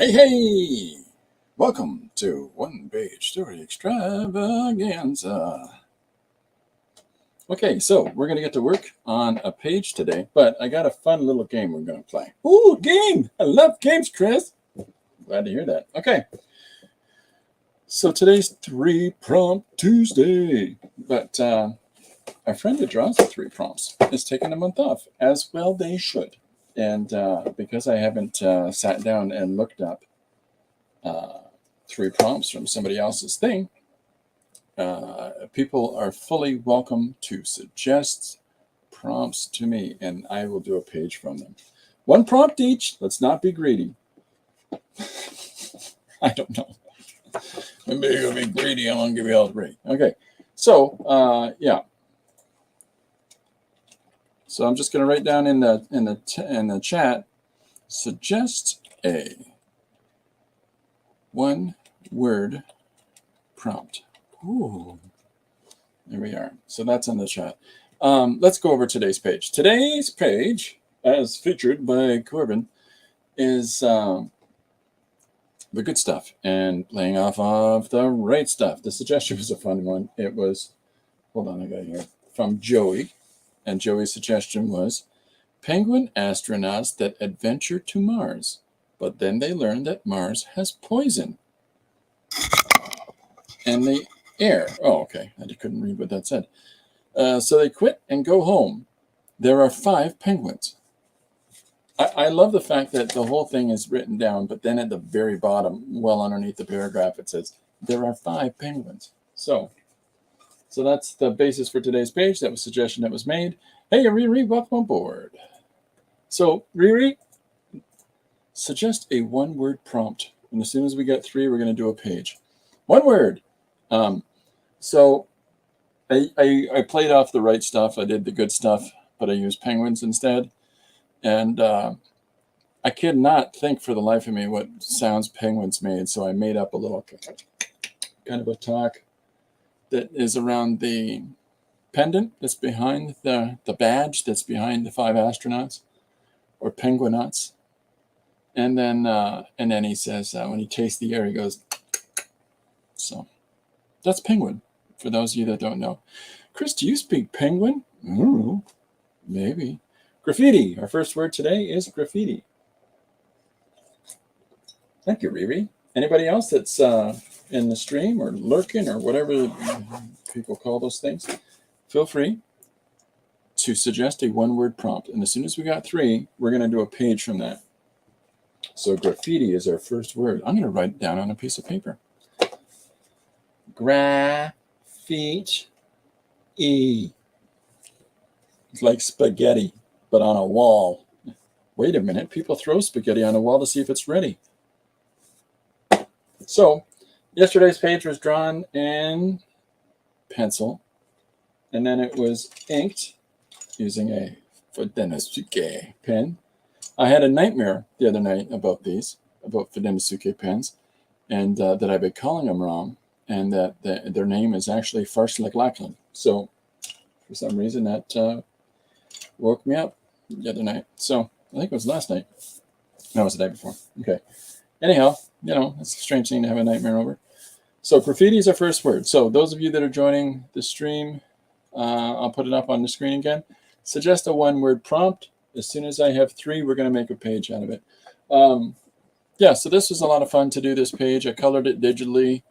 Hey, hey! Welcome to One Page Story Extravaganza. Okay, so we're going to get to work on a page today, but I got a fun little game we're going to play. Ooh, game! I love games, Chris! Glad to hear that. Okay, so today's 3-Prompt Tuesday, but our friend that draws the 3 prompts is taking a month off, as well they should. And because I haven't sat down and looked up 3 prompts from somebody else's thing, people are fully welcome to suggest prompts to me, and I will do a page from them. 1 prompt each. Let's not be greedy. I don't know. Maybe you'll be greedy. I won't give you all 3. Okay. So yeah. So I'm just going to write down in the chat. Suggest a 1-word prompt. Ooh, there we are. So that's in the chat. Let's go over today's page. Today's page, as featured by Corbin, is the good stuff and playing off of the right stuff. The suggestion was a fun one. It was, hold on, I got it here, from Joey. And Joey's suggestion was, penguin astronauts that adventure to Mars, but then they learn that Mars has poison. And the air. Oh, okay. I couldn't read what that said. So they quit and go home. There are 5 penguins. I love the fact that the whole thing is written down, but then at the very bottom, well underneath the paragraph, it says, there are 5 penguins. So that's the basis for today's page. That was a suggestion that was made. Hey, Riri, welcome aboard. So, Riri, suggest a 1-word prompt. And as soon as we get 3, we're going to do a page. 1 word. So I played off the right stuff. I did the good stuff, but I used penguins instead. And I could not think for the life of me what sounds penguins made. So I made up a little kind of a talk that is around the pendant that's behind the badge that's behind the 5 astronauts, or penguinauts. And then he says, when he tastes the air, he goes, so that's penguin, for those of you that don't know. Chris, do you speak penguin? Ooh, maybe. Graffiti. Our first word today is graffiti. Thank you, Riri. Anybody else that's in the stream or lurking or whatever people call those things, feel free to suggest a 1-word prompt. And as soon as we got 3, we're going to do a page from that. So graffiti is our first word. I'm going to write it down on a piece of paper. Graffiti. It's like spaghetti, but on a wall. Wait a minute. People throw spaghetti on a wall to see if it's ready. So yesterday's page was drawn in pencil, and then it was inked using a Fudenosuke pen. I had a nightmare the other night about Fudenosuke pens, and that I've been calling them wrong, and that their name is actually Farslacklacklin. So for some reason that woke me up the other night. So I think it was last night. No, it was the day before. Okay. Anyhow, it's a strange thing to have a nightmare over. So graffiti is our first word. So those of you that are joining the stream, I'll put it up on the screen again. Suggest a 1-word prompt. As soon as I have 3, we're going to make a page out of it. Yeah, so this was a lot of fun to do this page. I colored it digitally.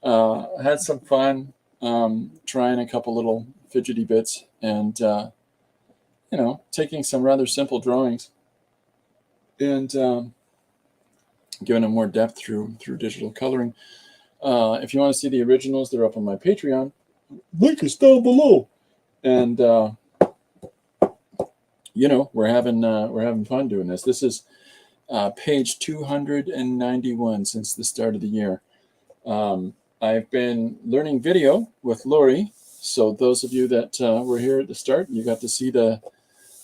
Had some fun trying a couple little fidgety bits and, taking some rather simple drawings and giving them more depth through digital coloring. If you want to see the originals, they're up on my Patreon. Link is down below. And we're having fun doing this. This is page 291 since the start of the year. I've been learning video with Lori. So those of you that were here at the start, you got to see the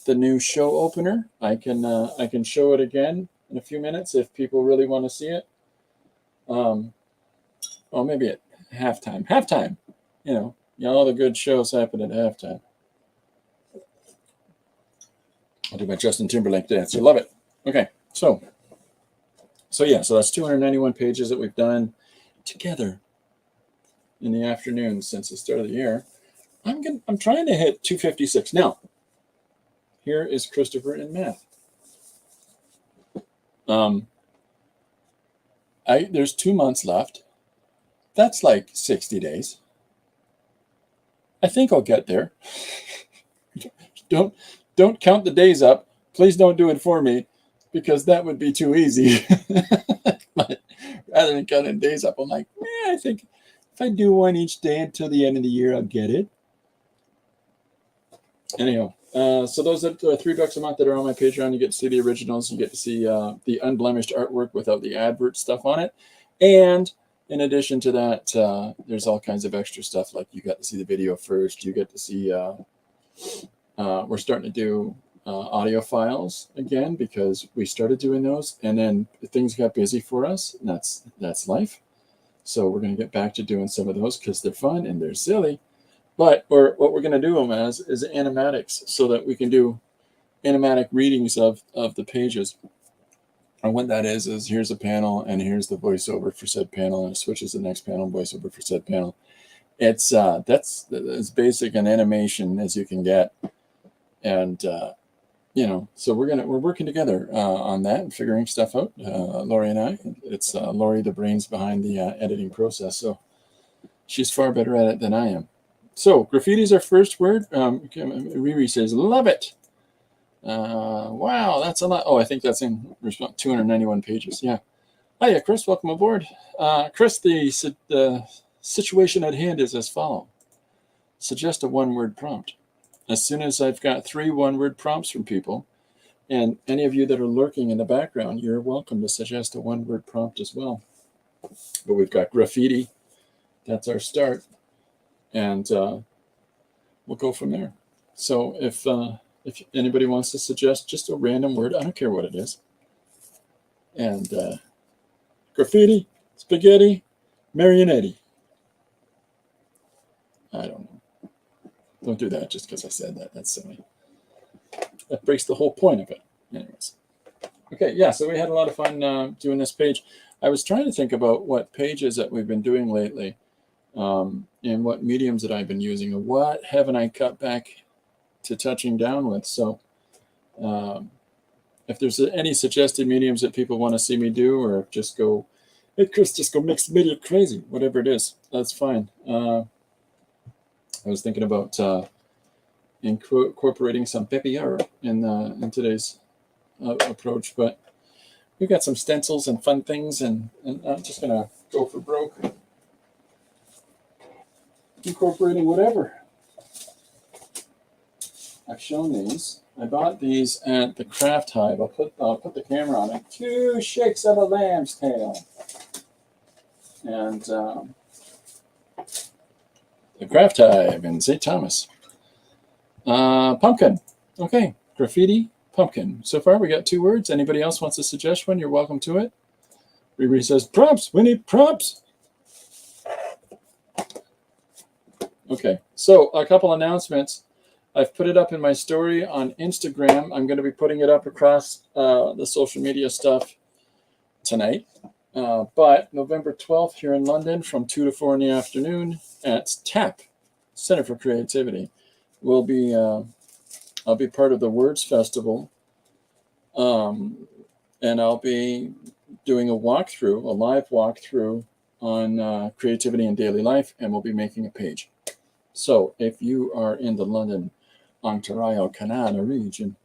new show opener. I can show it again in a few minutes if people really want to see it. Well, maybe at halftime. Halftime, all the good shows happen at halftime. I'll do my Justin Timberlake dance. You love it. Okay, so So yeah, so that's 291 pages that we've done together in the afternoon since the start of the year. I'm trying to hit 256. Now, here is Christopher in math. There's 2 months left. That's like 60 days. I think I'll get there. Don't count the days up. Please don't do it for me, because that would be too easy. But rather than counting days up, I'm like, I think if I do one each day until the end of the year, I'll get it. Anyhow, so those are $3 a month that are on my Patreon. You get to see the originals. You get to see the unblemished artwork without the advert stuff on it. And in addition to that, there's all kinds of extra stuff. Like you got to see the video first. You get to see, we're starting to do audio files again, because we started doing those and then things got busy for us. And that's life. So we're going to get back to doing some of those because they're fun and they're silly. But what we're going to do them as is animatics, so that we can do animatic readings of the pages. And what that is here's a panel and here's the voiceover for said panel, and it switches to the next panel, voiceover for said panel. It's that's as basic an animation as you can get. And so we're working together on that and figuring stuff out. Lori and I. It's Lori, the brains behind the editing process. So she's far better at it than I am. So graffiti is our first word. Riri says, love it. Wow, that's a lot. Oh, I think that's in 291 pages. Yeah. Hiya, Chris. Welcome aboard. Chris, the situation at hand is as follows. Suggest a one-word prompt. As soon as I've got 3 one-word prompts from people, and any of you that are lurking in the background, you're welcome to suggest a one-word prompt as well. But we've got graffiti. That's our start. And we'll go from there. So if anybody wants to suggest just a random word, I don't care what it is. And graffiti, spaghetti, marionette. I don't know. Don't do that just because I said that. That's silly. That breaks the whole point of it. Anyways. Okay, yeah, so we had a lot of fun doing this page. I was trying to think about what pages that we've been doing lately. And what mediums that I've been using, and what haven't I cut back to touching down with. So if there's any suggested mediums that people want to see me do, or just go, hey Chris, just go mix media crazy, whatever it is, that's fine. I was thinking about incorporating some papier in today's approach, but we've got some stencils and fun things, and I'm just gonna go for broke, incorporating whatever. I've shown these. I bought these at the Craft Hive. I'll put the camera on it. 2 shakes of a lamb's tail. And the Craft Hive in St. Thomas. Pumpkin. Okay, graffiti, pumpkin. So far we got 2 words. Anybody else wants to suggest one? You're welcome to it. Riri says, prompts. We need prompts. Okay, so a couple announcements. I've put it up in my story on Instagram. I'm going to be putting it up across the social media stuff tonight. But November 12th here in London from 2 to 4 in the afternoon at TAP, Center for Creativity. I'll be part of the Words Festival. And I'll be doing a live walkthrough on creativity in daily life, and we'll be making a page. So if you are in the London, Ontario, Canada region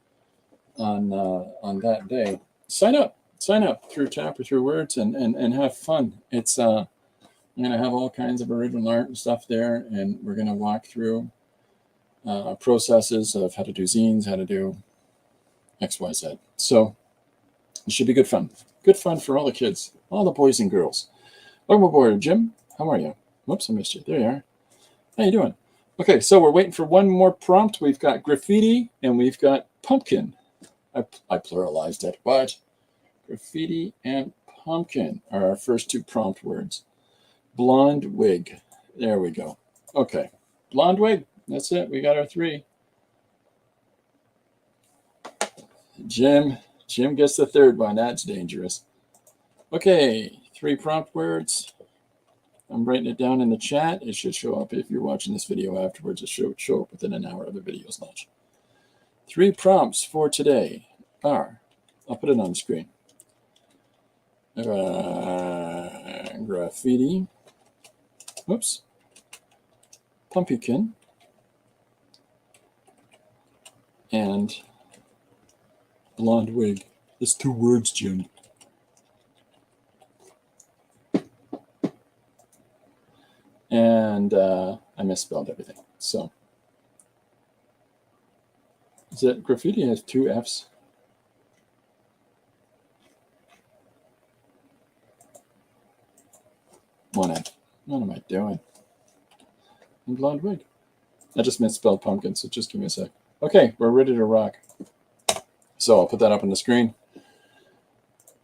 on that day, sign up through TAP or through Words and have fun. It's I'm going to have all kinds of original art and stuff there, and we're going to walk through processes of how to do zines, how to do X, Y, Z. So it should be good fun. Good fun for all the kids, all the boys and girls. Welcome aboard, Jim. How are you? Whoops, I missed you. There you are. How you doing? Okay, so we're waiting for one more prompt. We've got graffiti and we've got pumpkin. I pluralized it, but graffiti and pumpkin are our first 2 prompt words. Blonde wig. There we go. Okay, blonde wig. That's it. We got our 3. Jim gets the 3rd one. That's dangerous. Okay, 3 prompt words. I'm writing it down in the chat. It should show up if you're watching this video afterwards. It should show up within an hour of the video's launch. 3 prompts for today are, I'll put it on the screen. Graffiti. Whoops. Pumpkin. And blonde wig. There's 2 words, Jim. And I misspelled everything. So, is it graffiti has 2 F's? 1 F. What am I doing? And blonde wig. I just misspelled pumpkin, so just give me a sec. Okay, we're ready to rock. So I'll put that up on the screen.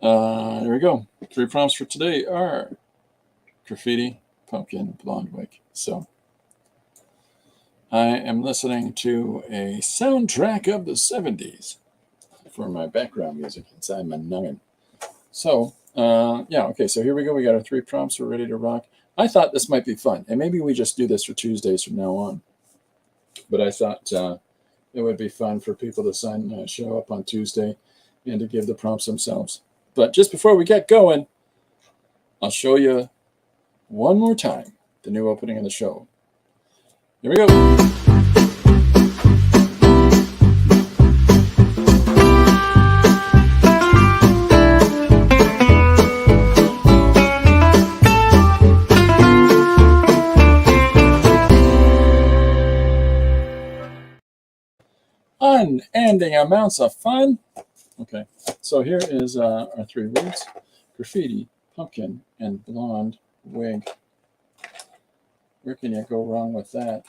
There we go. 3 prompts for today are graffiti, pumpkin, blonde wig. So I am listening to a soundtrack of the 70s for my background music inside my noggin. So yeah, okay, so here we go. We got our 3 prompts. We're ready to rock. I thought this might be fun, and maybe we just do this for Tuesdays from now on. But I thought it would be fun for people to show up on Tuesday and to give the prompts themselves. But just before we get going, I'll show you one more time the new opening of the show. Here we go. Unending amounts of fun. Okay, so here is our 3 words: graffiti, pumpkin, and blonde wig. Where can you go wrong with that?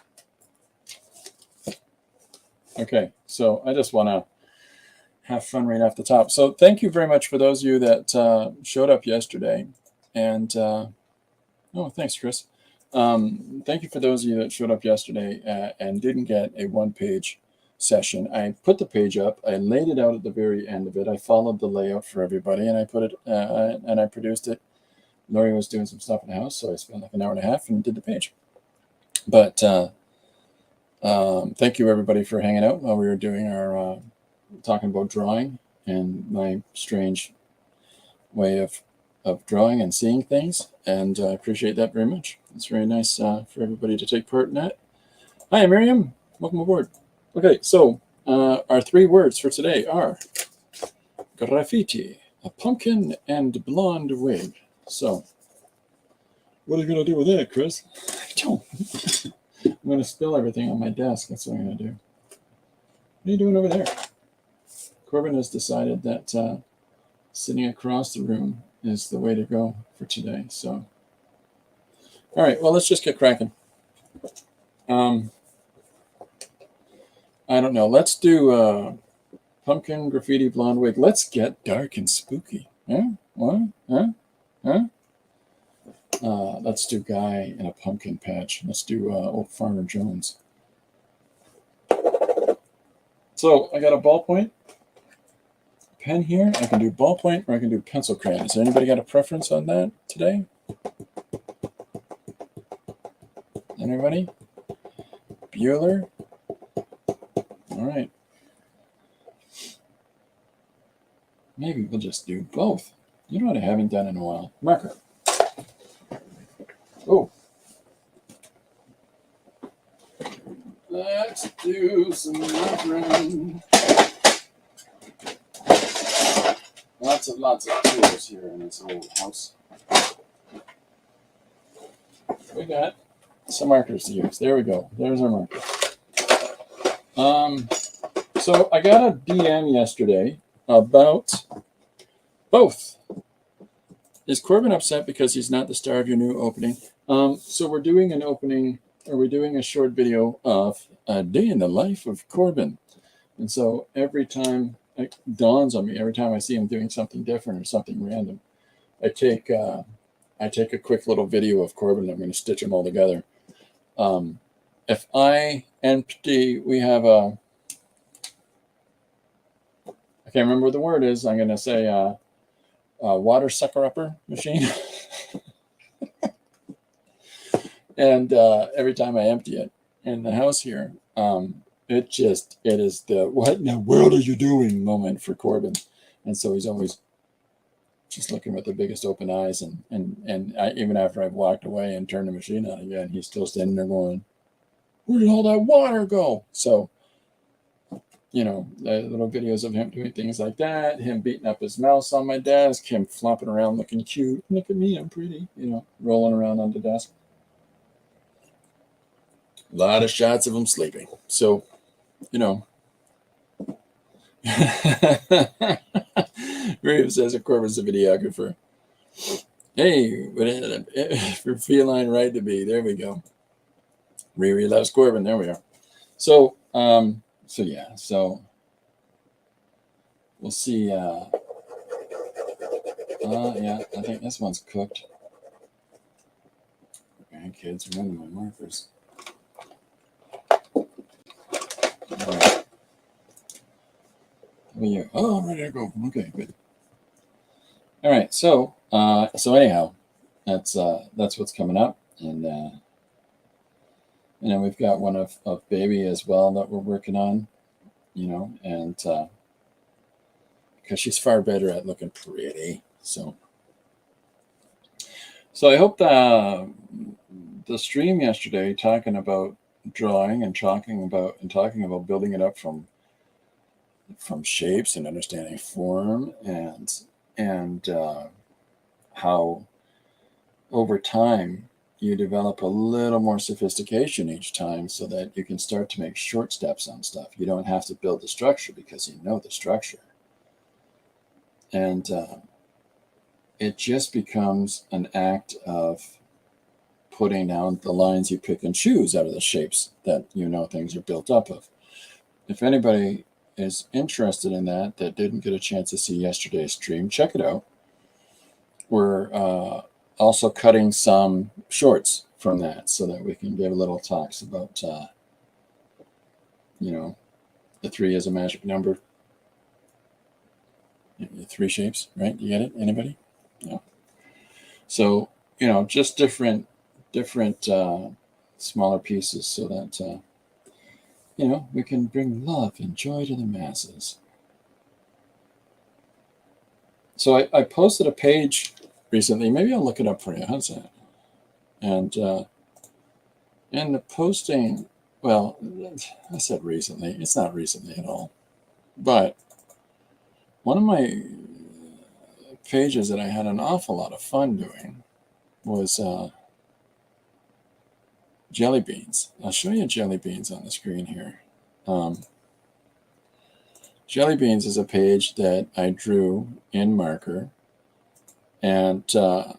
Okay, so I just want to have fun right off the top. So thank you very much for those of you that showed up yesterday. And, oh, thanks, Chris. Thank you for those of you that showed up yesterday and didn't get a 1-page session. I put the page up. I laid it out at the very end of it. I followed the layout for everybody, and I put it and I produced it. Lori was doing some stuff in the house, so I spent like an hour and a half and did the page. But thank you everybody for hanging out while we were doing our talking about drawing and my strange way of drawing and seeing things, and I appreciate that very much. It's very nice for everybody to take part in that. Hi, Miriam. Welcome aboard. Okay, so our 3 words for today are graffiti, a pumpkin, and blonde wig. So, what are you going to do with that, Chris? I don't. I'm going to spill everything on my desk. That's what I'm going to do. What are you doing over there? Corbin has decided that sitting across the room is the way to go for today. So, all right, well, let's just get cracking. I don't know. Let's do pumpkin, graffiti, blonde wig. Let's get dark and spooky. Huh? What? Huh? Huh? Let's do guy in a pumpkin patch. Let's do old Farmer Jones. So I got a ballpoint pen here. I can do ballpoint or I can do pencil crayon. Has anybody got a preference on that today? Anybody? Bueller? All right. Maybe we'll just do both. You know what I haven't done in a while? Marker. Oh. Let's do some markering. Lots of tools here in this old house. We got some markers to use. There we go. There's our marker. So I got a DM yesterday about both. Is Corbin upset because he's not the star of your new opening? So we're doing an opening, or we're doing a short video of a day in the life of Corbin. And so every time it dawns on me, every time I see him doing something different or something random, I take a quick little video of Corbin. I'm going to stitch them all together. If I empty, we have a, I can't remember what the word is. I'm going to say water sucker-upper machine. And every time I empty it in the house here, it is the "what in the world are you doing" moment for Corbin. And so he's always just looking with the biggest open eyes. And even after I've walked away and turned the machine on again, he's still standing there going, "Where did all that water go?" So, the little videos of him doing things like that, him beating up his mouse on my desk, him flopping around looking cute. Look at me, I'm pretty, rolling around on the desk. A lot of shots of him sleeping. So, Reeves says, of course, a videographer. Hey, for feline right to be. There we go. Riri loves Corbin. There we are. So, yeah. So we'll see. Yeah, I think this one's cooked. Grandkids, remember my markers. All right. Oh, I'm ready to go. Okay, good. All right. So anyhow, that's what's coming up, and then we've got one of baby as well that we're working on, and because she's far better at looking pretty. So I hope the stream yesterday talking about drawing and talking about building it up from shapes and understanding form and how over time you develop a little more sophistication each time so that you can start to make short steps on stuff. You don't have to build the structure because you know the structure. And it just becomes an act of putting down the lines you pick and choose out of the shapes that things are built up of. If anybody is interested in that didn't get a chance to see yesterday's stream, check it out. We're also cutting some shorts from that so that we can give little talks about, the 3 is a magic number. 3 shapes, right? You get it? Anybody? No. So, just different smaller pieces so that, we can bring love and joy to the masses. So I posted a page recently. Maybe I'll look it up for you. How's that? And in the posting, well, I said recently. It's not recently at all. But one of my pages that I had an awful lot of fun doing was jelly beans. I'll show you jelly beans on the screen here. Jelly beans is a page that I drew in marker, and the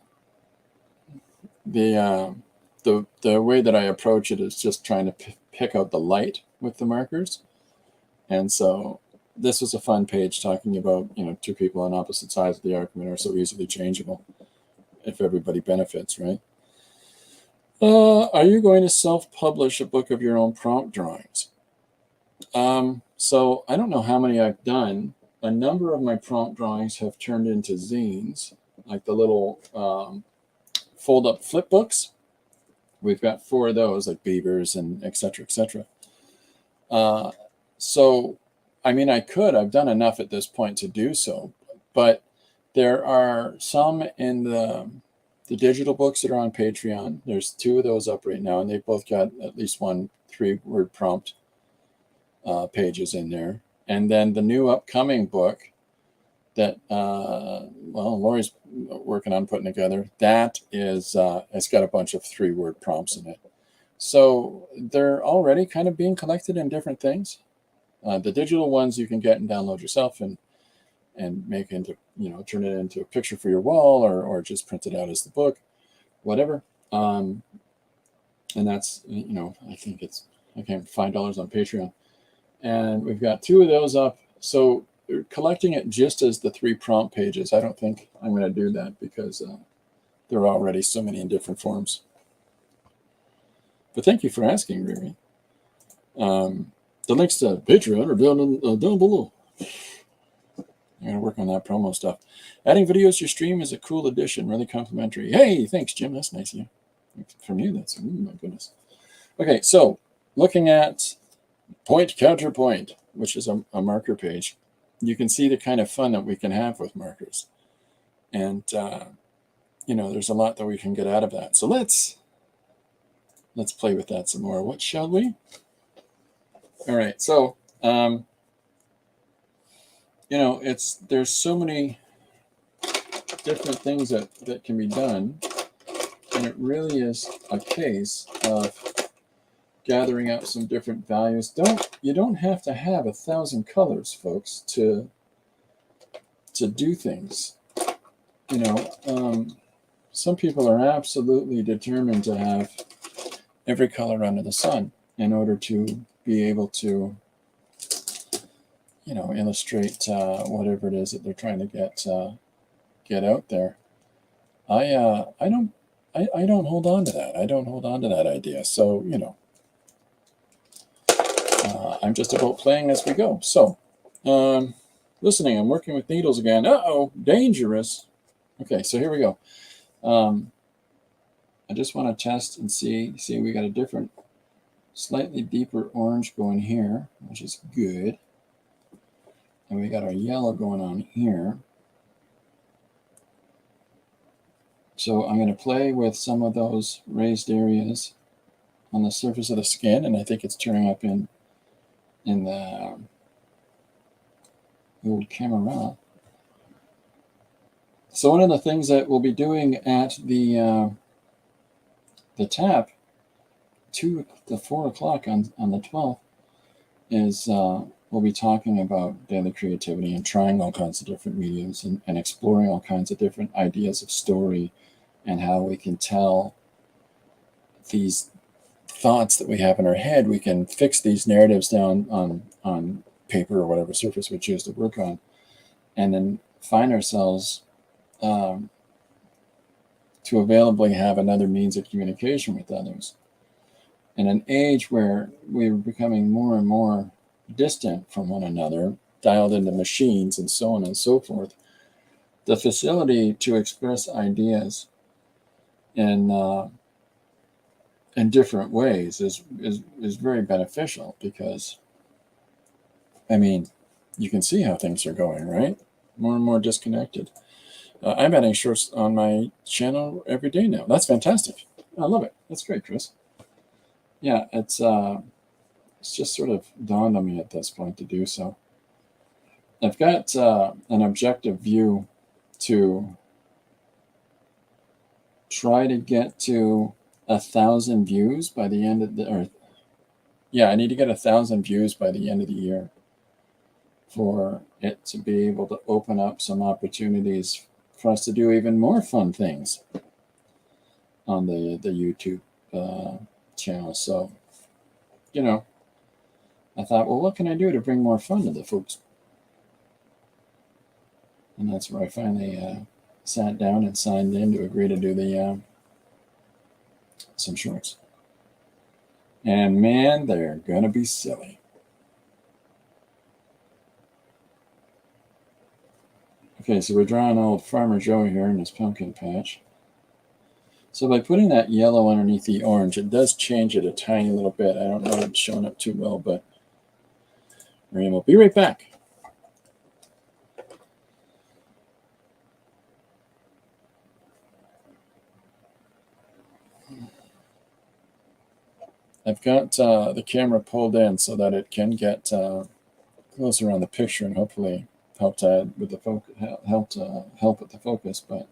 way that I approach it is just trying to pick out the light with the markers. And so this was a fun page talking about 2 people on opposite sides of the argument are so easily changeable if everybody benefits, right? Are you going to self-publish a book of your own prompt drawings? So I don't know how many I've done. A number of my prompt drawings have turned into zines, like the little fold-up flip books. We've got 4 of those, like beavers and et cetera, et cetera. So, I mean, I've done enough at this point to do so, but there are some in the digital books that are on Patreon. There's 2 of those up right now, and they've both got at least one 3-word prompt pages in there. And then the new upcoming book that, Lori's working on putting together, that is, it's got a bunch of 3-word prompts in it. So they're already kind of being collected in different things. The digital ones you can get and download yourself and make into, turn it into a picture for your wall or just print it out as the book, whatever. And that's, I think it's, $5 on Patreon. And we've got 2 of those up. So collecting it just as the 3 prompt pages, I don't think I'm going to do that because there are already so many in different forms. But thank you for asking, Riri. The links to Patreon are down below. All I'm going to work on that promo stuff. Adding videos to your stream is a cool addition. Really complimentary. Hey, thanks, Jim. That's nice of you. From you, that's, my goodness. Okay, so looking at point counterpoint, which is a marker page, you can see the kind of fun that we can have with markers. And, there's a lot that we can get out of that. So let's play with that some more. What shall we? All right, so, there's so many different things that can be done, and it really is a case of gathering up some different values. You don't have to have 1,000 colors, folks, to do things. Some people are absolutely determined to have every color under the sun in order to be able to, illustrate whatever it is that they're trying to get out there. I don't hold on to that. I don't hold on to that idea. So, I'm just about playing as we go. So, listening, I'm working with needles again. Uh-oh, dangerous. Okay, so here we go. I just want to test and see we got a different, slightly deeper orange going here, which is good. And we got our yellow going on here. So I'm going to play with some of those raised areas on the surface of the skin, and I think it's turning up in the old camera. So one of the things that we'll be doing at the tap 2 to 4 o'clock on the 12th is we'll be talking about daily creativity and trying all kinds of different mediums and exploring all kinds of different ideas of story and how we can tell these thoughts that we have in our head. We can fix these narratives down on paper or whatever surface we choose to work on, and then find ourselves to availably have another means of communication with others. In an age where we're becoming more and more distant from one another, dialed into machines and so on and so forth, the facility to express ideas in different ways is very beneficial, because, you can see how things are going, right? More and more disconnected. I'm adding shorts on my channel every day now. That's fantastic. I love it. That's great, Chris. Yeah, it's just sort of dawned on me at this point to do so. I've got an objective view to try to get to 1,000 views by the end of I need to get 1,000 views by the end of the year for it to be able to open up some opportunities for us to do even more fun things on the YouTube channel. So, I thought, well, what can I do to bring more fun to the folks? And that's where I finally sat down and signed in to agree to do some shorts. And man, they're gonna be silly. Okay, so we're drawing old Farmer Joe here in his pumpkin patch. So by putting that yellow underneath the orange, it does change it a tiny little bit. I don't know if it's showing up too well, but we'll be right back. I've got the camera pulled in so that it can get closer on the picture and hopefully help with the focus, help with the focus. But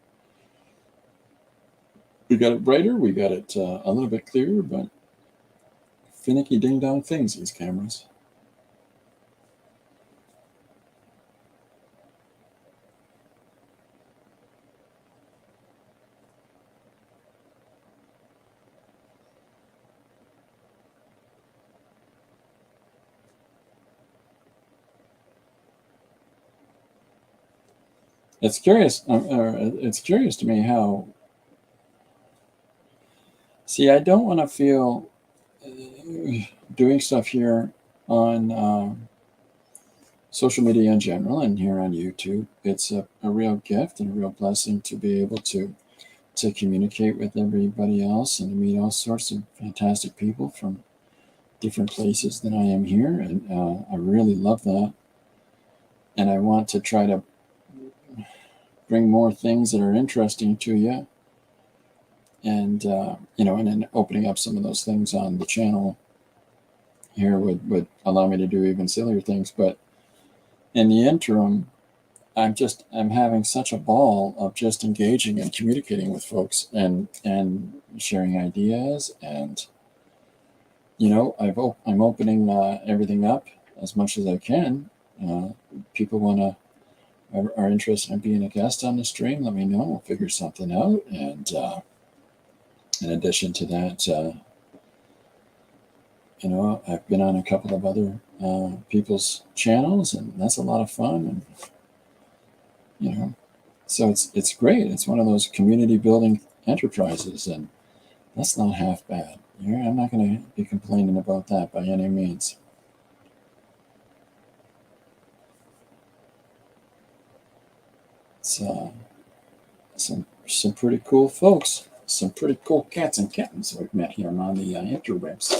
we got it brighter, we got it a little bit clearer, but finicky ding dong things, these cameras. It's curious. It's curious to me how. See, I don't want to feel doing stuff here on social media in general and here on YouTube. It's a real gift and a real blessing to be able to communicate with everybody else and to meet all sorts of fantastic people from different places than I am here. And I really love that. And I want to try to bring more things that are interesting to you. And, and then opening up some of those things on the channel here would allow me to do even sillier things. But in the interim, I'm having such a ball of just engaging and communicating with folks and sharing ideas. And, I'm opening everything up as much as I can. People are interested in being a guest on the stream, let me know. We'll figure something out. And in addition to that, I've been on a couple of other people's channels, and that's a lot of fun. And so it's great. It's one of those community building enterprises, and that's not half bad. I'm not going to be complaining about that by any means. It's some pretty cool folks, some pretty cool cats and kittens we've met here on the interwebs.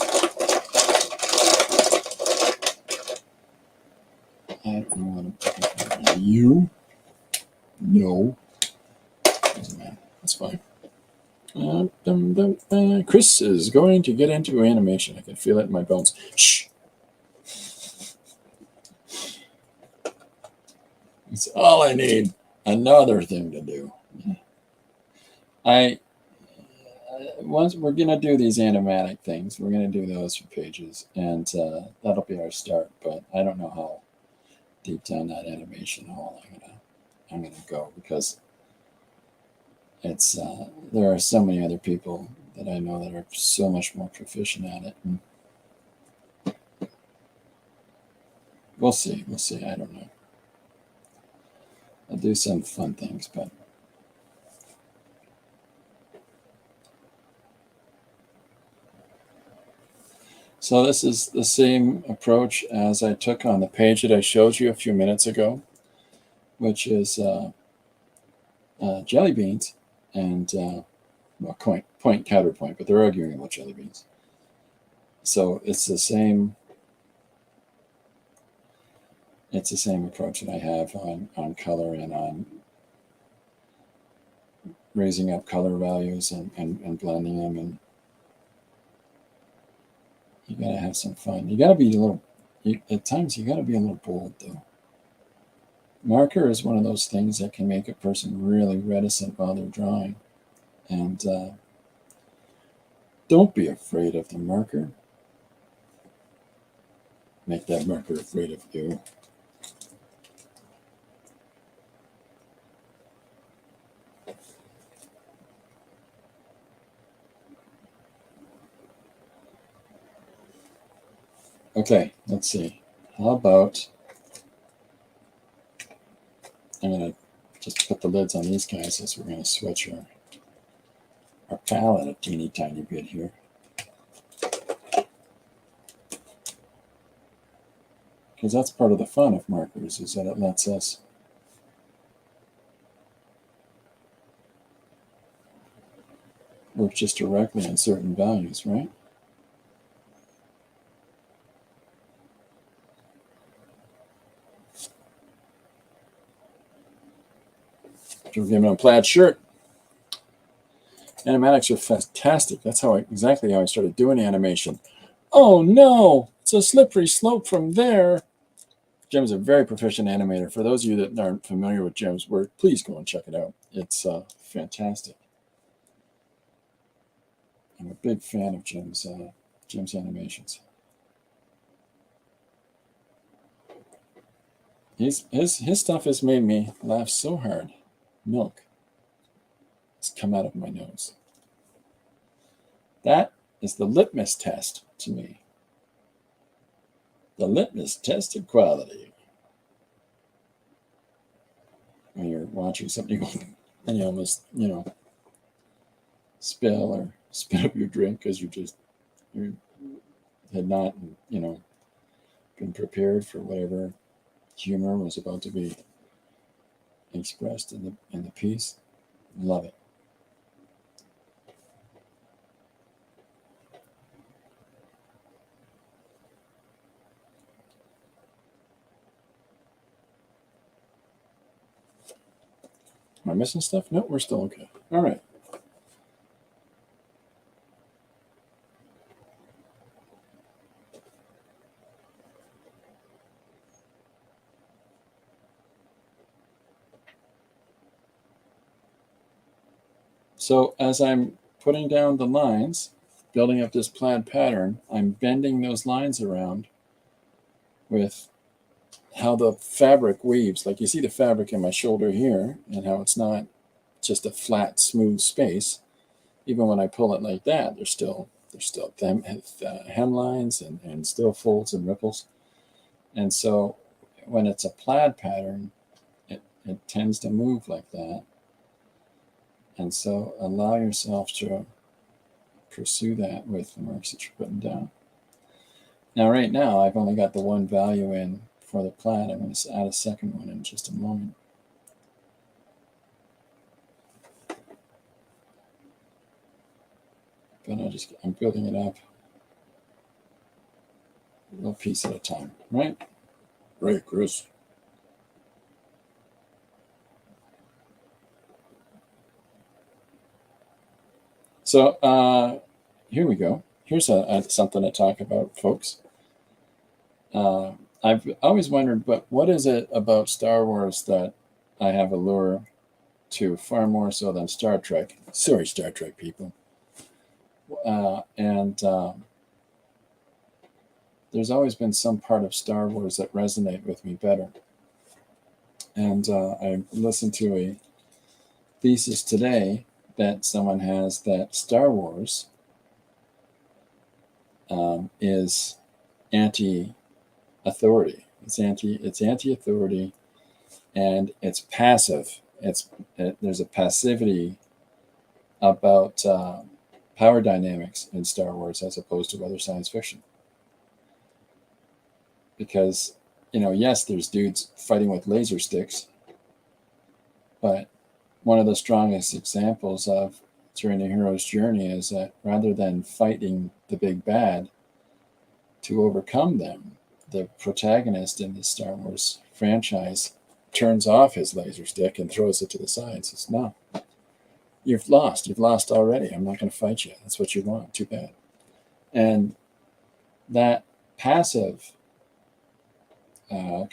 I don't know what I'm you. No. Doesn't matter. That's fine. Chris is going to get into animation. I can feel it in my bones. Shh. It's all I need. Another thing to do. Once we're going to do these animatic things, we're going to do those for pages, and that'll be our start. But I don't know how deep down that animation hole I'm gonna go, because it's there are so many other people that I know that are so much more proficient at it. And we'll see. I don't know. I'll do some fun things, but so this is the same approach as I took on the page that I showed you a few minutes ago, which is jelly beans and point counterpoint, but they're arguing about jelly beans. So it's the same approach that I have on color and on raising up color values and blending them. And you gotta have some fun. You gotta be at times you gotta be a little bold though. Marker is one of those things that can make a person really reticent while they're drawing. And don't be afraid of the marker. Make that marker afraid of you. Okay, let's see. How about I'm going to just put the lids on these guys as we're going to switch our palette a teeny tiny bit here. Because that's part of the fun of markers, is that it lets us work just directly on certain values, right? We're giving a plaid shirt. Animatics are fantastic. That's exactly how I started doing animation. Oh no, it's a slippery slope from there. Jim's a very proficient animator. For those of you that aren't familiar with Jim's work, please go and check it out. It's fantastic. I'm a big fan of Jim's animations. His stuff has made me laugh so hard. Milk has come out of my nose. That is the litmus test to me. The litmus test of quality. When you're watching something and you almost, spill or spit up your drink because you had not, been prepared for whatever humor was about to be expressed in the piece. Love it. Am I missing stuff? No, we're still okay. All right. So as I'm putting down the lines, building up this plaid pattern, I'm bending those lines around with how the fabric weaves. Like you see the fabric in my shoulder here and how it's not just a flat, smooth space. Even when I pull it like that, there's still hemlines and still folds and ripples. And so when it's a plaid pattern, it tends to move like that. And so allow yourself to pursue that with the marks that you're putting down. Now, right now, I've only got the one value in for the plaid. I'm going to add a second one in just a moment. But I'm building it up a little piece at a time, right? Right, Chris. So here we go. Here's something to talk about, folks. I've always wondered, but what is it about Star Wars that I have a lure to far more so than Star Trek? Sorry, Star Trek people. There's always been some part of Star Wars that resonate with me better. And I listened to a thesis today that someone has that Star Wars is anti-authority. It's anti-authority, and it's passive. There's a passivity about power dynamics in Star Wars as opposed to other science fiction. Because, yes, there's dudes fighting with laser sticks, but one of the strongest examples of during the hero's journey is that rather than fighting the big bad to overcome them, the protagonist in the Star Wars franchise turns off his laser stick and throws it to the side and says, no, you've lost already. I'm not going to fight you. That's what you want. Too bad. And that passive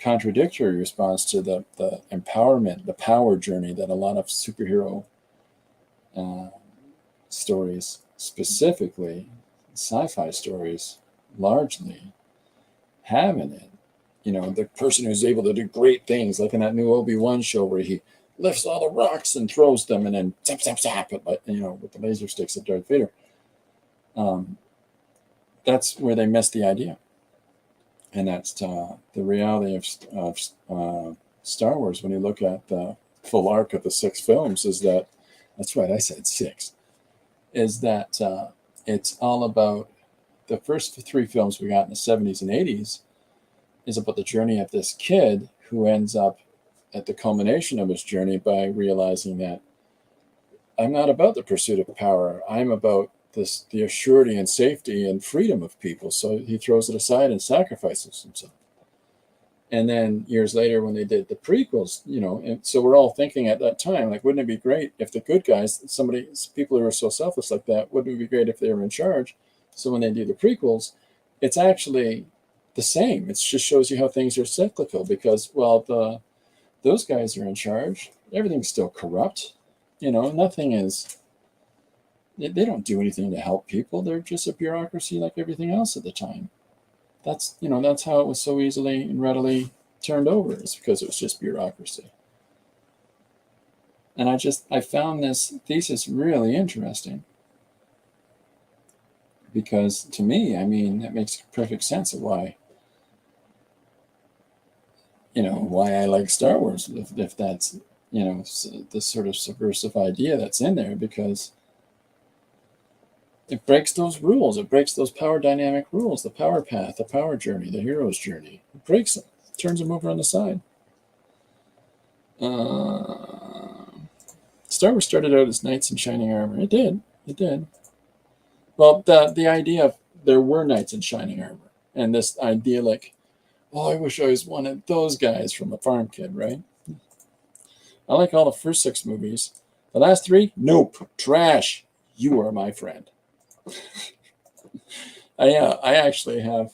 contradictory response to the empowerment, the power journey that a lot of superhero stories, specifically sci-fi stories, largely have in it. The person who's able to do great things, like in that new Obi-Wan show where he lifts all the rocks and throws them and then zap, zap, zap, with the laser sticks of Darth Vader. That's where they missed the idea. And that's the reality of Star Wars. When you look at the full arc of the 6 films, that's right, I said 6, is that it's all about the first 3 films we got in the 70s and 80s is about the journey of this kid who ends up at the culmination of his journey by realizing that I'm not about the pursuit of power. I'm about the assurity and safety and freedom of people. So he throws it aside and sacrifices himself. And then years later, when they did the prequels, and so we're all thinking at that time, like, wouldn't it be great if the good guys, people who are so selfless like that, wouldn't it be great if they were in charge? So when they do the prequels, it's actually the same. It just shows you how things are cyclical because, while those guys are in charge, everything's still corrupt. Nothing is. They don't do anything to help people. They're just a bureaucracy like everything else at the time. That's how it was so easily and readily turned over. It's because it was just bureaucracy. And I found this thesis really interesting because to me, that makes perfect sense of why I like Star Wars. If that's the sort of subversive idea that's in there, because it breaks those rules. It breaks those power dynamic rules, the power path, the power journey, the hero's journey. It breaks them. turns him over on the side. Star Wars started out as knights in shining armor. It did. Well, the idea of there were knights in shining armor, and this idea like, oh, I wish I was one of those guys from a farm kid, right? I like all the first 6 movies. The last 3, nope, trash. You are my friend. I actually have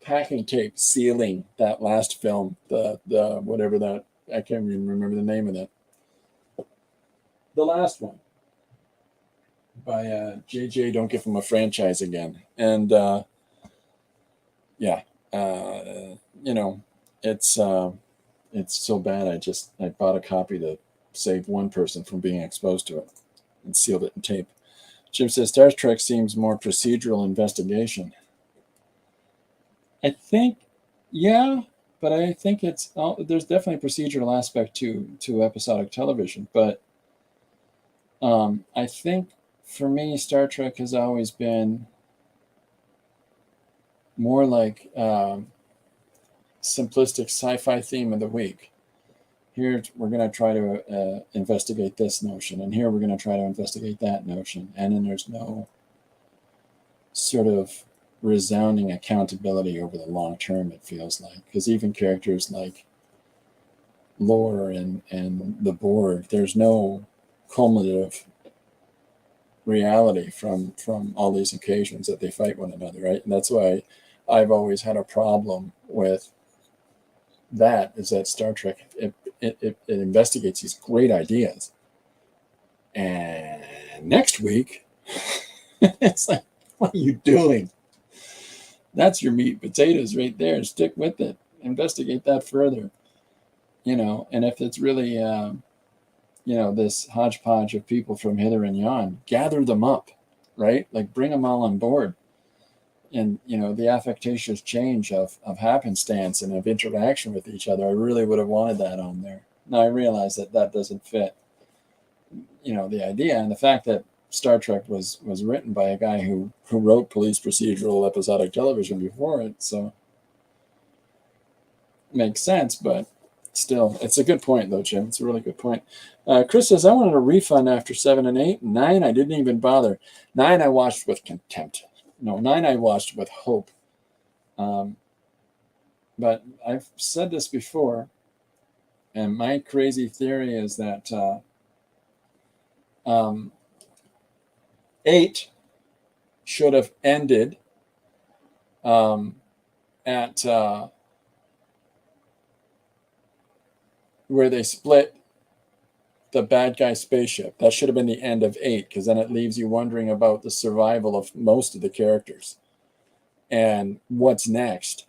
packing tape sealing that last film, the whatever that, I can't even remember the name of that. The last one by JJ. Don't give him a franchise again. And yeah, you know, it's so bad. I bought a copy to save one person from being exposed to it and sealed it in tape. Jim says Star Trek seems more procedural investigation. I think, yeah, but I think there's definitely a procedural aspect to episodic television. But I think for me, Star Trek has always been more like simplistic sci-fi theme of the week. Here we're going to try to investigate this notion, and here we're going to try to investigate that notion, and then there's no sort of resounding accountability over the long term, it feels like, because even characters like Lore and the Borg, there's no cumulative reality from all these occasions that they fight one another, right? And that's why I've always had a problem with that, is that Star Trek, it investigates these great ideas, and next week it's like, what are you doing? That's your meat and potatoes right there. Stick with it. Investigate that further. And if it's really this hodgepodge of people from hither and yon, gather them up, right? Like, bring them all on board. And the affectatious change of happenstance and of interaction with each other, I really would have wanted that on there. Now I realize that doesn't fit the idea, and the fact that Star Trek was written by a guy who wrote police procedural episodic television before it, so it makes sense. But still, it's a good point though, Jim. It's a really good point. Chris says, I wanted a refund after 7 and 8. 9 I didn't even bother. 9 I watched with contempt. No, 9 I watched with hope. But I've said this before, and my crazy theory is that 8 should have ended at where they split the bad guy spaceship. That should have been the end of 8, because then it leaves you wondering about the survival of most of the characters and what's next.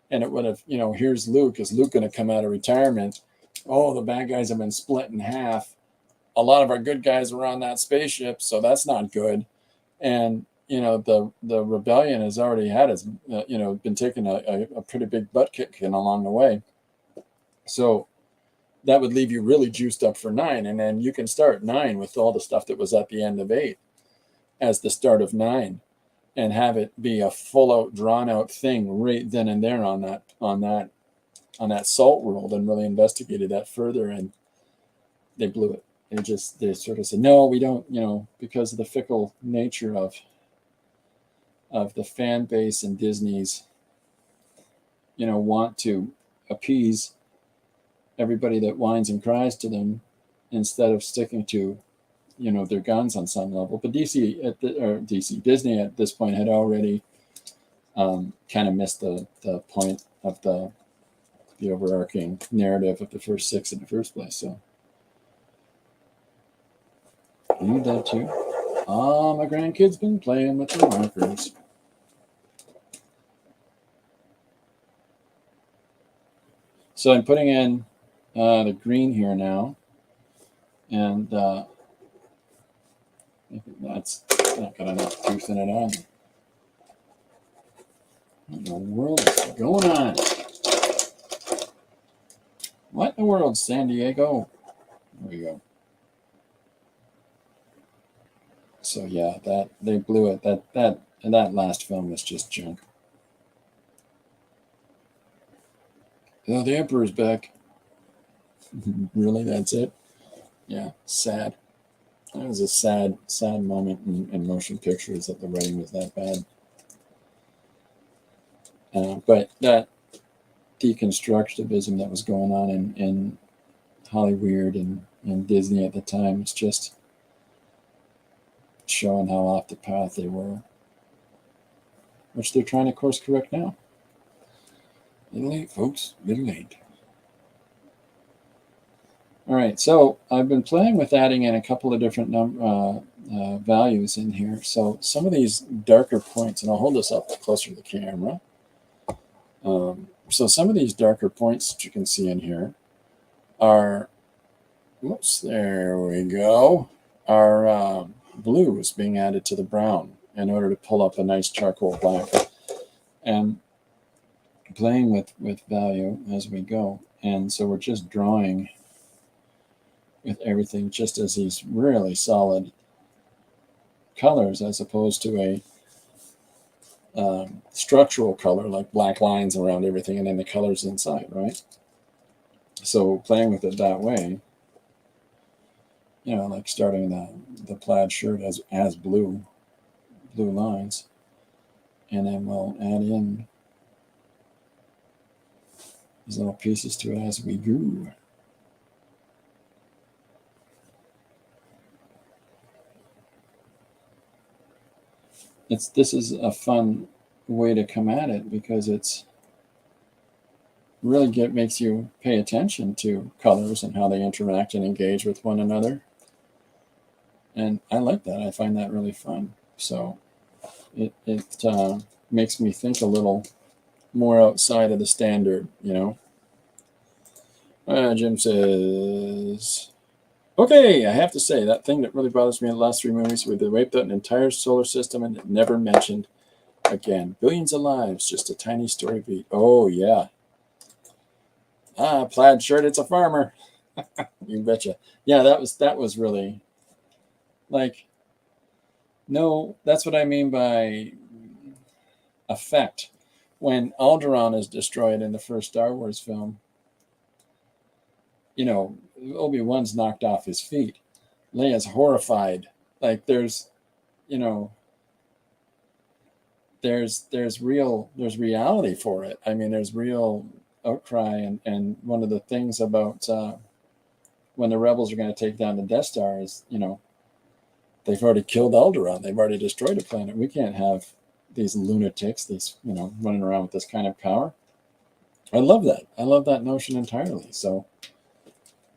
And it would have, here's Luke. Is Luke going to come out of retirement? Oh, the bad guys have been split in half. A lot of our good guys were on that spaceship, so that's not good. And the rebellion has already had its been taking a pretty big butt kicking along the way. So that would leave you really juiced up for 9, and then you can start 9 with all the stuff that was at the end of 8 as the start of 9, and have it be a full out, drawn out thing right then and there on that salt world, and really investigated that further. And they blew it. They sort of said, no, we don't, because of the fickle nature of the fan base and Disney's, want to appease everybody that whines and cries to them, instead of sticking to, their guns on some level. But Disney at this point had already kind of missed the point of the overarching narrative of the first 6 in the first place. So I need that too. My grandkid's been playing with the markers. So I'm putting in the green here now, and I think that's not got enough juice in it on. What in the world is going on? What in the world, San Diego? There we go. So yeah, that they blew it. That last film was just junk. Oh, the Emperor's back. Really? That's it? Yeah, sad. That was a sad, sad moment in motion pictures that the writing was that bad. But that deconstructivism that was going on in Hollywood and Disney at the time is just showing how off the path they were, which they're trying to course correct now. Little late, folks. Little late. All right, so I've been playing with adding in a couple of different values in here. So some of these darker points, and I'll hold this up closer to the camera. So some of these darker points that you can see in here are, whoops, there we go, are blues being added to the brown in order to pull up a nice charcoal black. And playing with value as we go. And so we're just drawing with everything just as these really solid colors as opposed to a structural color like black lines around everything and then the colors inside, right? So playing with it that way, you know, like starting the plaid shirt as blue lines, and then we'll add in these little pieces to it as we go. This is a fun way to come at it because it's really makes you pay attention to colors and how they interact and engage with one another. And I like that. I find that really fun. So it makes me think a little more outside of the standard, you know. Jim says, okay, I have to say, that thing that really bothers me in the last 3 movies where they wiped out an entire solar system and it never mentioned again. Billions of lives, just a tiny story beat. Oh, yeah. Plaid shirt, it's a farmer. You betcha. Yeah, that was really, like, no, that's what I mean by effect. When Alderaan is destroyed in the first Star Wars film, you know, Obi-Wan's knocked off his feet. Leia's horrified. Like there's reality for it. I mean, there's real outcry, and one of the things about when the rebels are going to take down the Death Star is, you know, they've already killed Alderaan. They've already destroyed a planet. We can't have these lunatics, these, you know, running around with this kind of power. I love that. I love that notion entirely. So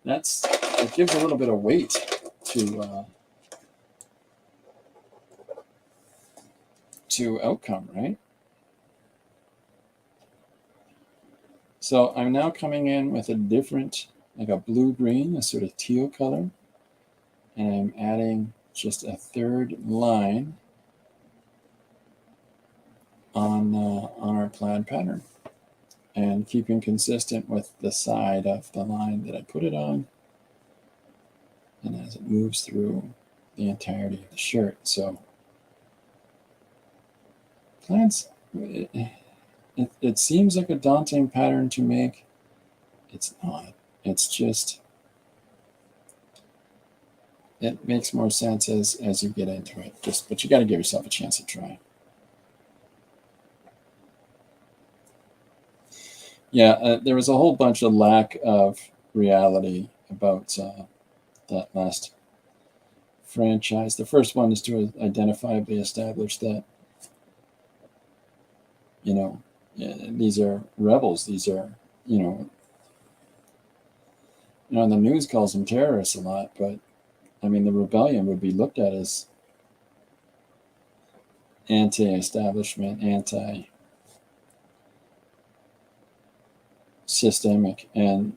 it gives a little bit of weight to outcome, right? So I'm now coming in with a different, like a blue-green, a sort of teal color, and I'm adding just a third line on our plaid pattern, and keeping consistent with the side of the line that I put it on, and as it moves through the entirety of the shirt. So plaids, it seems like a daunting pattern to make. It's not. It's just, it makes more sense as you get into it. But you got to give yourself a chance to try. Yeah, there was a whole bunch of lack of reality about that last franchise. The first one is to identifiably establish that, you know, these are rebels. These are, you know, the news calls them terrorists a lot, but I mean, the rebellion would be looked at as anti-establishment, anti-systemic, and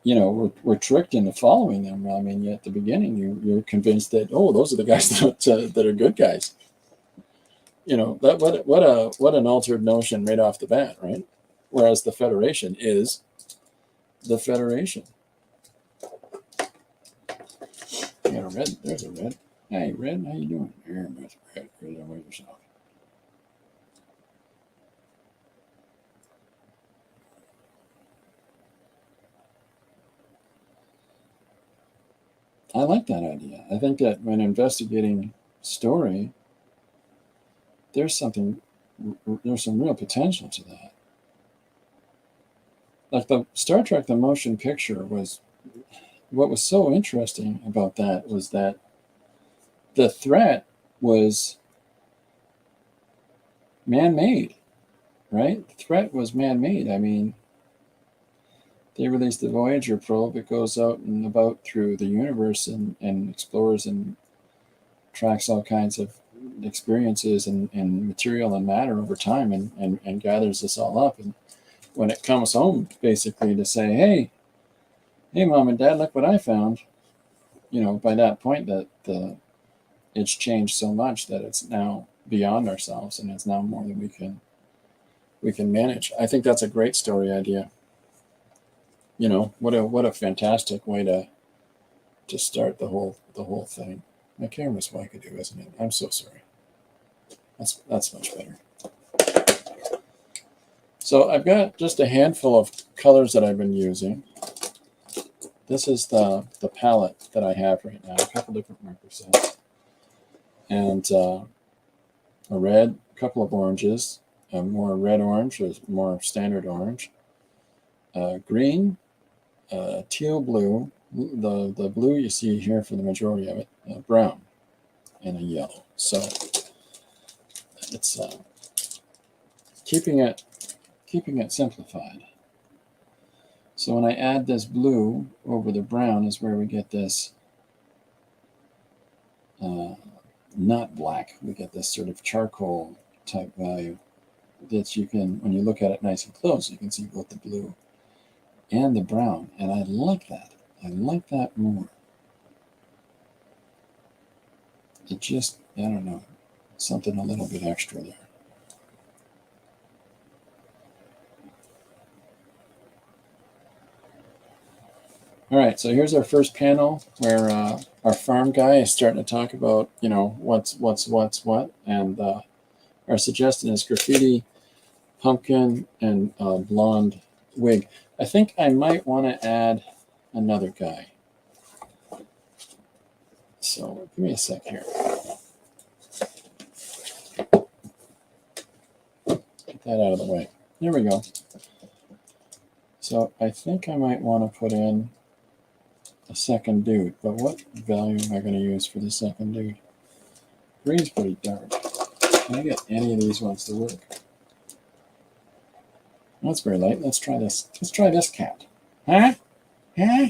you know, we're tricked into following them. I mean, at the beginning, you're convinced that, oh, those are the guys that are good guys. You know, that what an altered notion right off the bat, right? Whereas the Federation is the Federation. You got a red. There's a red. Hey, red, how you doing? Here, Miss Red. Red, away yourself. I like that idea. I think that when investigating story, there's some real potential to that. Like the Star Trek, the motion picture was, what was so interesting about that was that the threat was man-made, right? The threat was man-made. I mean, they released the Voyager probe. It goes out and about through the universe and explores and tracks all kinds of experiences and material and matter over time and gathers this all up. And when it comes home, basically to say, hey, Mom and Dad, look what I found. You know, by that point, that it's changed so much that it's now beyond ourselves, and it's now more than we can manage. I think that's a great story idea. You know, what a fantastic way to start the whole thing. My camera's wackadoo, isn't it? I'm so sorry. That's much better. So I've got just a handful of colors that I've been using. This is the palette that I have right now, a couple different marker sets. And a red, a couple of oranges, more red orange, or more standard orange, green, teal blue, the blue you see here for the majority of it, brown, and a yellow. So it's keeping it simplified. So when I add this blue over the brown is where we get this not black. We get this sort of charcoal type value that you can, when you look at it nice and close, you can see both the blue and the brown. And I like that. I like that more. It just, I don't know, something a little bit extra there. All right, so here's our first panel where our farm guy is starting to talk about, you know, what's what, and our suggestion is graffiti, pumpkin, and blonde wig. I think I might want to add another guy. So give me a sec here. Get that out of the way. There we go. So I think I might want to put in a second dude, but what value am I going to use for the second dude? Green's pretty dark. Can I get any of these ones to work? That's very light. Let's try this. Let's try this cat. Huh? Huh?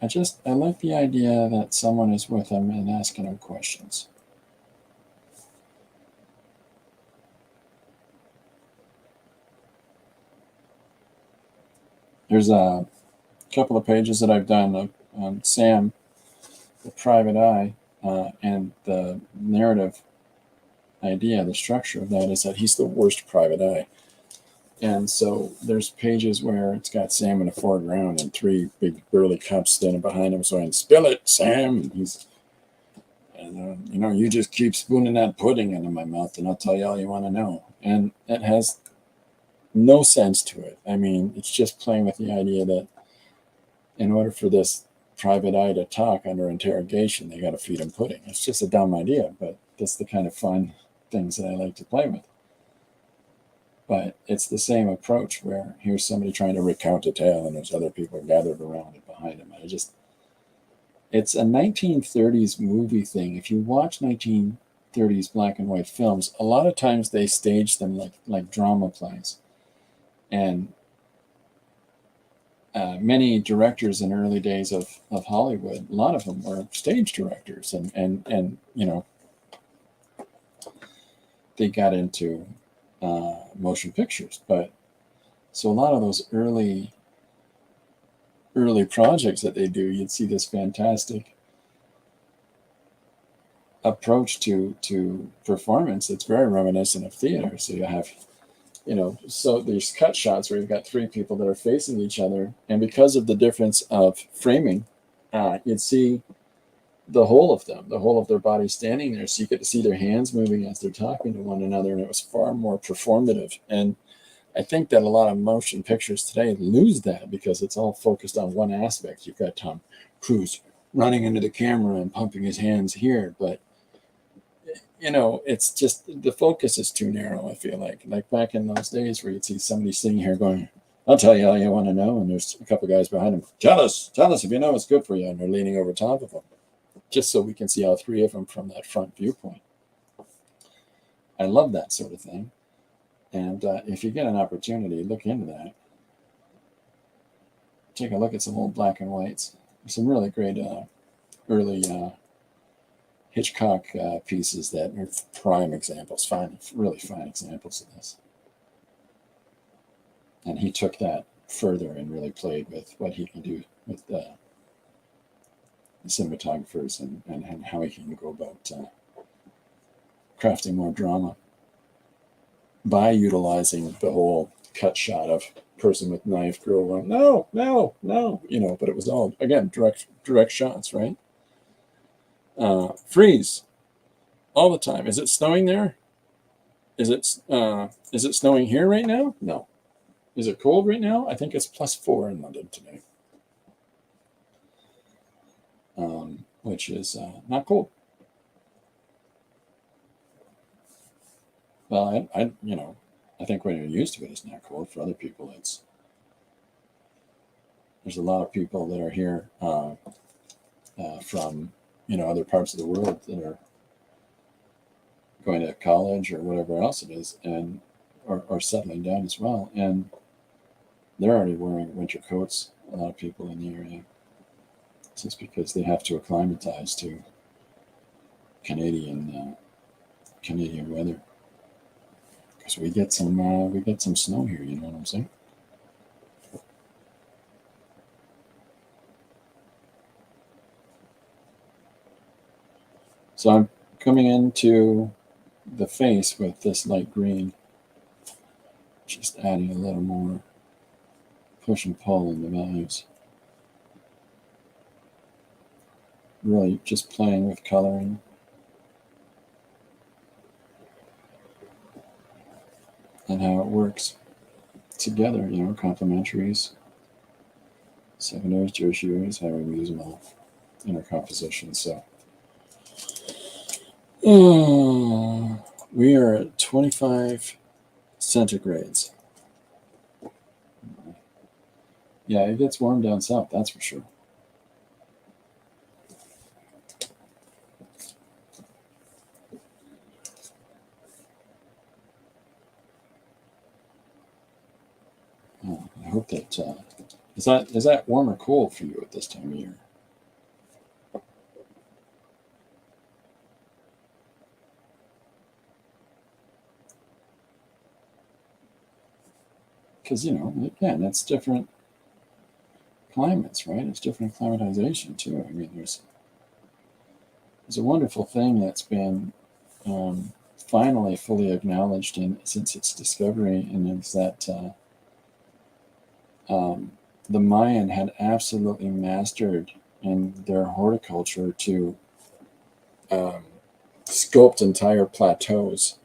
I like the idea that someone is with him and asking him questions. There's a couple of pages that I've done on Sam, the private eye, and the narrative idea, the structure of that is that he's the worst private eye. And so there's pages where it's got Sam in the foreground and three big burly cops standing behind him saying, "Spill it, Sam." And you know, you just keep spooning that pudding into my mouth and I'll tell you all you want to know. And it has no sense to it. I mean, it's just playing with the idea that in order for this private eye to talk under interrogation, they got to feed him pudding. It's just a dumb idea, but that's the kind of fun things that I like to play with. But it's the same approach where here's somebody trying to recount a tale and there's other people gathered around it behind him. It's a 1930s movie thing. If you watch 1930s black and white films, a lot of times they stage them like drama plays. And many directors in early days of Hollywood, a lot of them were stage directors, and you know, they got into motion pictures. But so a lot of those early projects that they do, you'd see this fantastic approach to performance that's very reminiscent of theater. So you have, you know, so there's cut shots where you've got three people that are facing each other, and because of the difference of framing, you'd see the whole of them, the whole of their body standing there, so you get to see their hands moving as they're talking to one another, and it was far more performative. And I think that a lot of motion pictures today lose that because it's all focused on one aspect. You've got Tom Cruise running into the camera and pumping his hands here, but it's just the focus is too narrow. I feel like back in those days where you'd see somebody sitting here going, "I'll tell you all you want to know," and there's a couple guys behind him. Tell us if you know what's good for you, and they're leaning over top of him, just so we can see all three of them from that front viewpoint. I love that sort of thing, and if you get an opportunity, look into that. Take a look at some old black and whites. There's some really great early Hitchcock pieces that are prime examples, really fine examples of this. And he took that further and really played with what he can do with the cinematographers and how he can go about crafting more drama by utilizing the whole cut shot of person with knife, girl going, no, but it was all, again, direct shots, right? Freeze all the time. Is it snowing there? Is it snowing here right now? No. Is it cold right now? I think it's +4 in London today, which is not cold. Well, I think when you're used to it, it's not cold. For other people, there's a lot of people that are here from other parts of the world that are going to college or whatever else it is, and or settling down as well, and they're already wearing winter coats. A lot of people in the area, just because they have to acclimatize to Canadian weather. Because we get some snow here. You know what I'm saying? So I'm coming into the face with this light green, just adding a little more push and pull in the values. Really just playing with coloring. And how it works together, complementaries, secondaries, tertiaries, how we use them all in our composition. So we are at 25 centigrades. Yeah, it gets warm down south, that's for sure. I hope that is that warm or cold for you at this time of year? Because again, it's different climates, right? It's different climatization too. I mean, there's a wonderful thing that's been finally fully acknowledged since its discovery, and it's that the Mayan had absolutely mastered in their horticulture to sculpt entire plateaus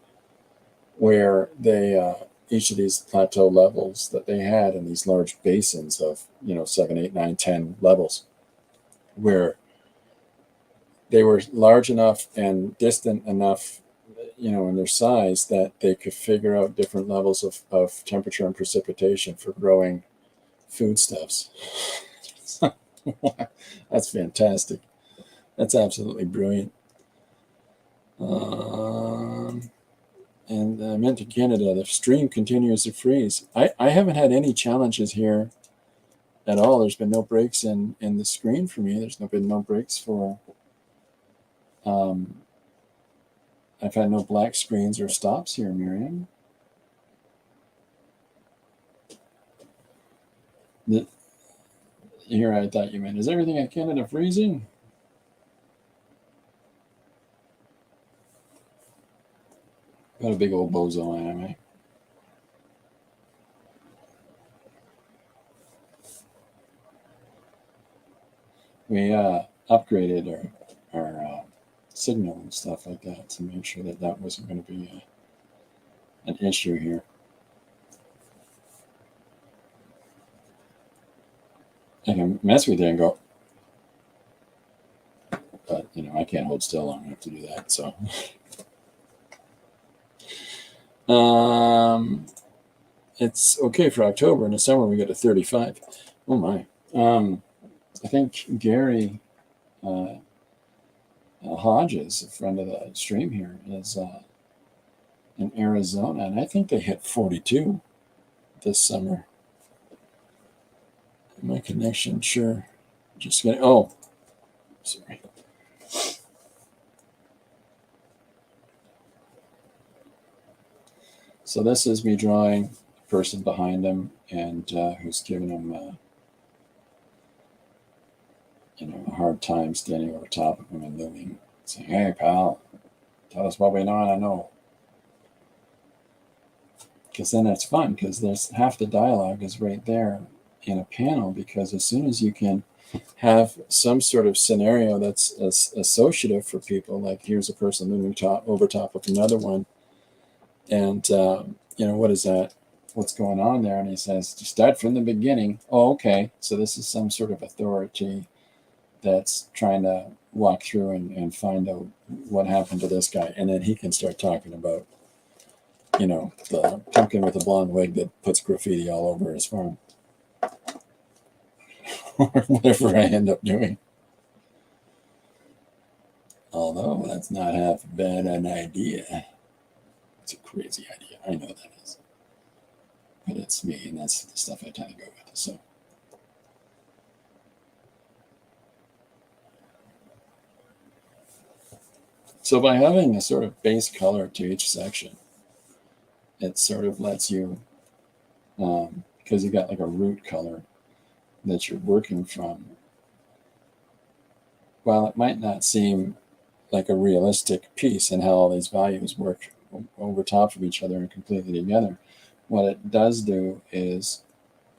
where they each of these plateau levels that they had in these large basins of 7, 8, 9, 10 levels, where they were large enough and distant enough in their size that they could figure out different levels of temperature and precipitation for growing foodstuffs. That's fantastic. That's absolutely brilliant. And I meant to Canada, the stream continues to freeze. I haven't had any challenges here at all. There's been no breaks in the screen for me. There's been no breaks for I've had no black screens or stops here, Miriam. Here I thought you meant, is everything in Canada freezing? Got a big old bozo I am, eh? We upgraded our signal and stuff like that to make sure that wasn't going to be an issue here. I can mess with you and go, can't hold still long enough to do that. So, it's okay for October. In the summer, we get to 35. Oh my. I think Gary Hodges, a friend of the stream here, is in Arizona, and I think they hit 42 this summer. My connection, sure. Just getting, oh, sorry. So this is me drawing the person behind him and who's giving him, a hard time standing over top of him and looming, saying, "Hey, pal, tell us what we want to know." Because then it's fun, because there's half the dialogue is right there in a panel, because as soon as you can have some sort of scenario that's associative for people, like here's a person looming over top of another one, and what is that? What's going on there? And he says, to start from the beginning. Oh, okay. So this is some sort of authority that's trying to walk through and find out what happened to this guy. And then he can start talking about, the pumpkin with a blonde wig that puts graffiti all over his farm. Or whatever I end up doing. Although that's not half bad an idea. It's a crazy idea. I know that is. But it's me, and that's the stuff I tend to go with. So by having a sort of base color to each section, it sort of lets you, because you got like a root color that you're working from, while it might not seem like a realistic piece and how all these values work over top of each other and completely together, what it does do is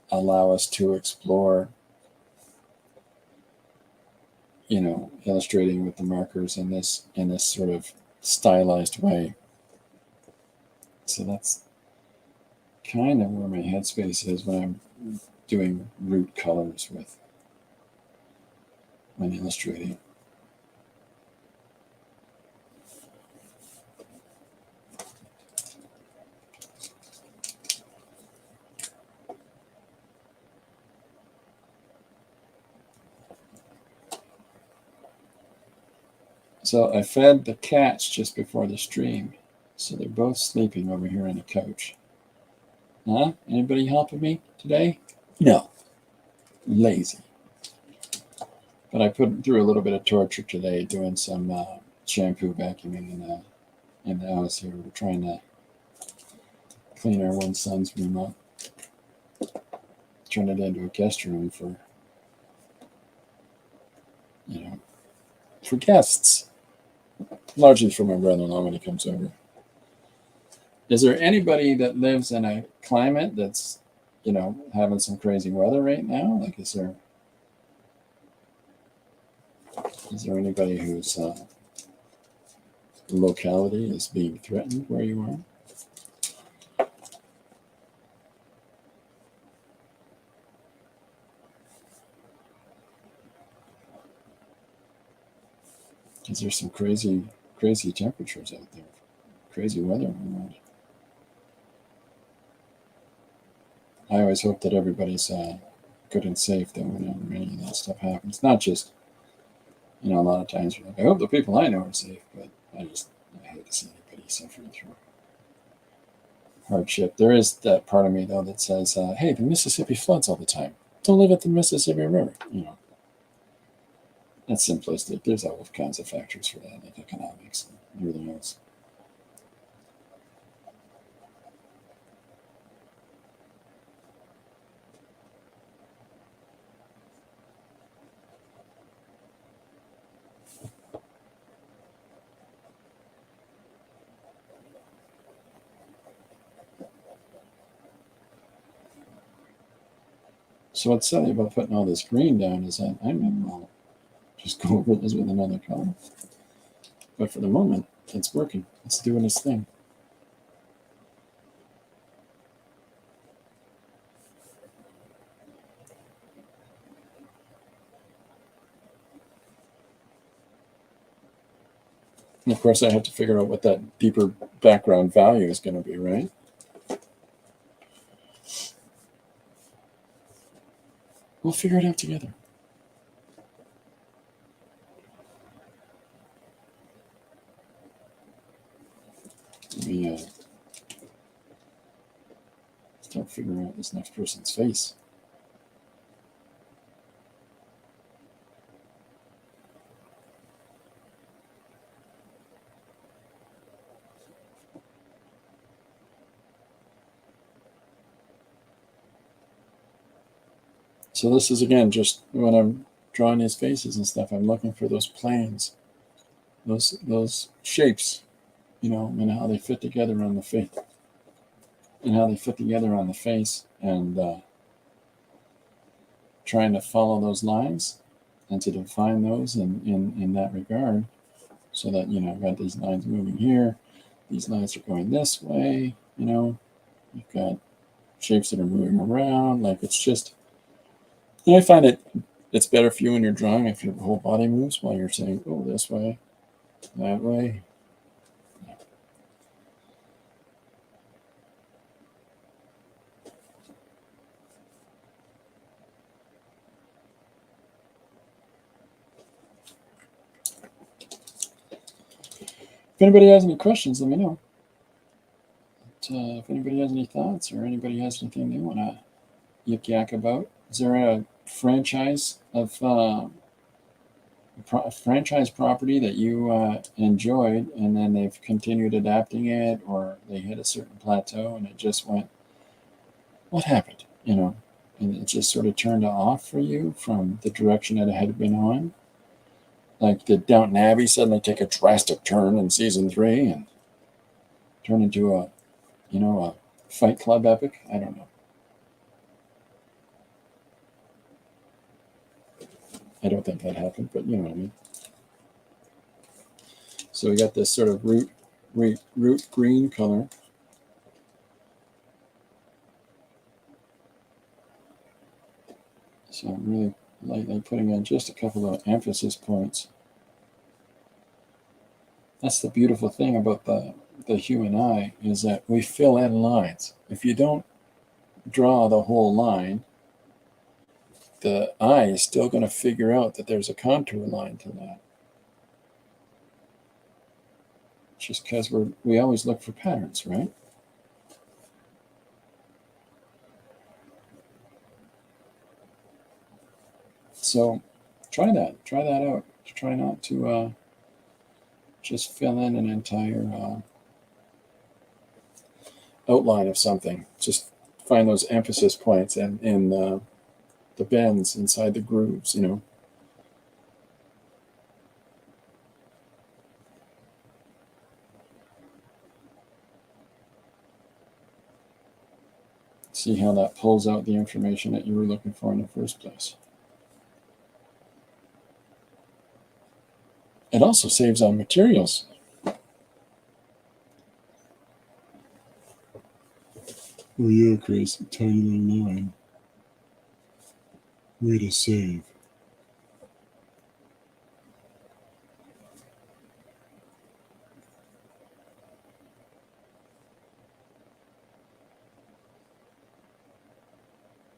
allow us to explore, illustrating with the markers in this sort of stylized way. So that's kind of where my headspace is when I'm doing root colors when illustrating. So I fed the cats just before the stream, so they're both sleeping over here on the couch. Huh? Anybody helping me today? No. Lazy. But I put through a little bit of torture today doing some shampoo vacuuming in the house here. We're trying to clean our one son's room up. Turn it into a guest room for guests. Largely for my brother-in-law when he comes over. Is there anybody that lives in a climate that's, having some crazy weather right now? Like, is there anybody whose locality is being threatened where you are? Because there's some crazy temperatures out there, crazy weather around. I always hope that everybody's good and safe though whenever any of that stuff happens. Not just, a lot of times you're like, I hope the people I know are safe, but I hate to see anybody suffering through hardship. There is that part of me though that says, hey, the Mississippi floods all the time. Don't live at the Mississippi River. That's simplistic. There's all kinds of factors for that, like economics and everything else. So what's silly about putting all this green down is that I may well just go over this with another color. But for the moment, it's working. It's doing its thing. And of course, I have to figure out what that deeper background value is going to be, right? We'll figure it out together. Let me start figuring out this next person's face. So this is, again, just when I'm drawing these faces and stuff, I'm looking for those planes, those shapes, you know, and how they fit together on the face, and trying to follow those lines and to define those in that regard, so that, you know, I've got these lines moving here, these lines are going this way, you know, you've got shapes that are moving around, like it's just, and I find it's better for you when you're drawing if your whole body moves while you're saying, oh, this way, that way. If anybody has any questions, let me know. But, if anybody has any thoughts or anybody has anything they want to yik yak about, is there a franchise of franchise property that you enjoyed, and then they've continued adapting it, or they hit a certain plateau and it just went, what happened, you know, and it just sort of turned off for you from the direction it had been on? Like, did Downton Abbey suddenly take a drastic turn in season 3 and turn into a, you know, a Fight Club epic? I don't know. I don't think that happened, but you know what I mean. So we got this sort of root green color. So I'm really lightly putting in just a couple of emphasis points. That's the beautiful thing about the human eye, is that we fill in lines. If you don't draw the whole line, the eye is still going to figure out that there's a contour line to that. Just because we always look for patterns, right? So try that out. Try not to just fill in an entire outline of something. Just find those emphasis points and in the bends inside the grooves, you know. See how that pulls out the information that you were looking for in the first place. It also saves on materials. Oh yeah, Chris, tiny little line. Way to save.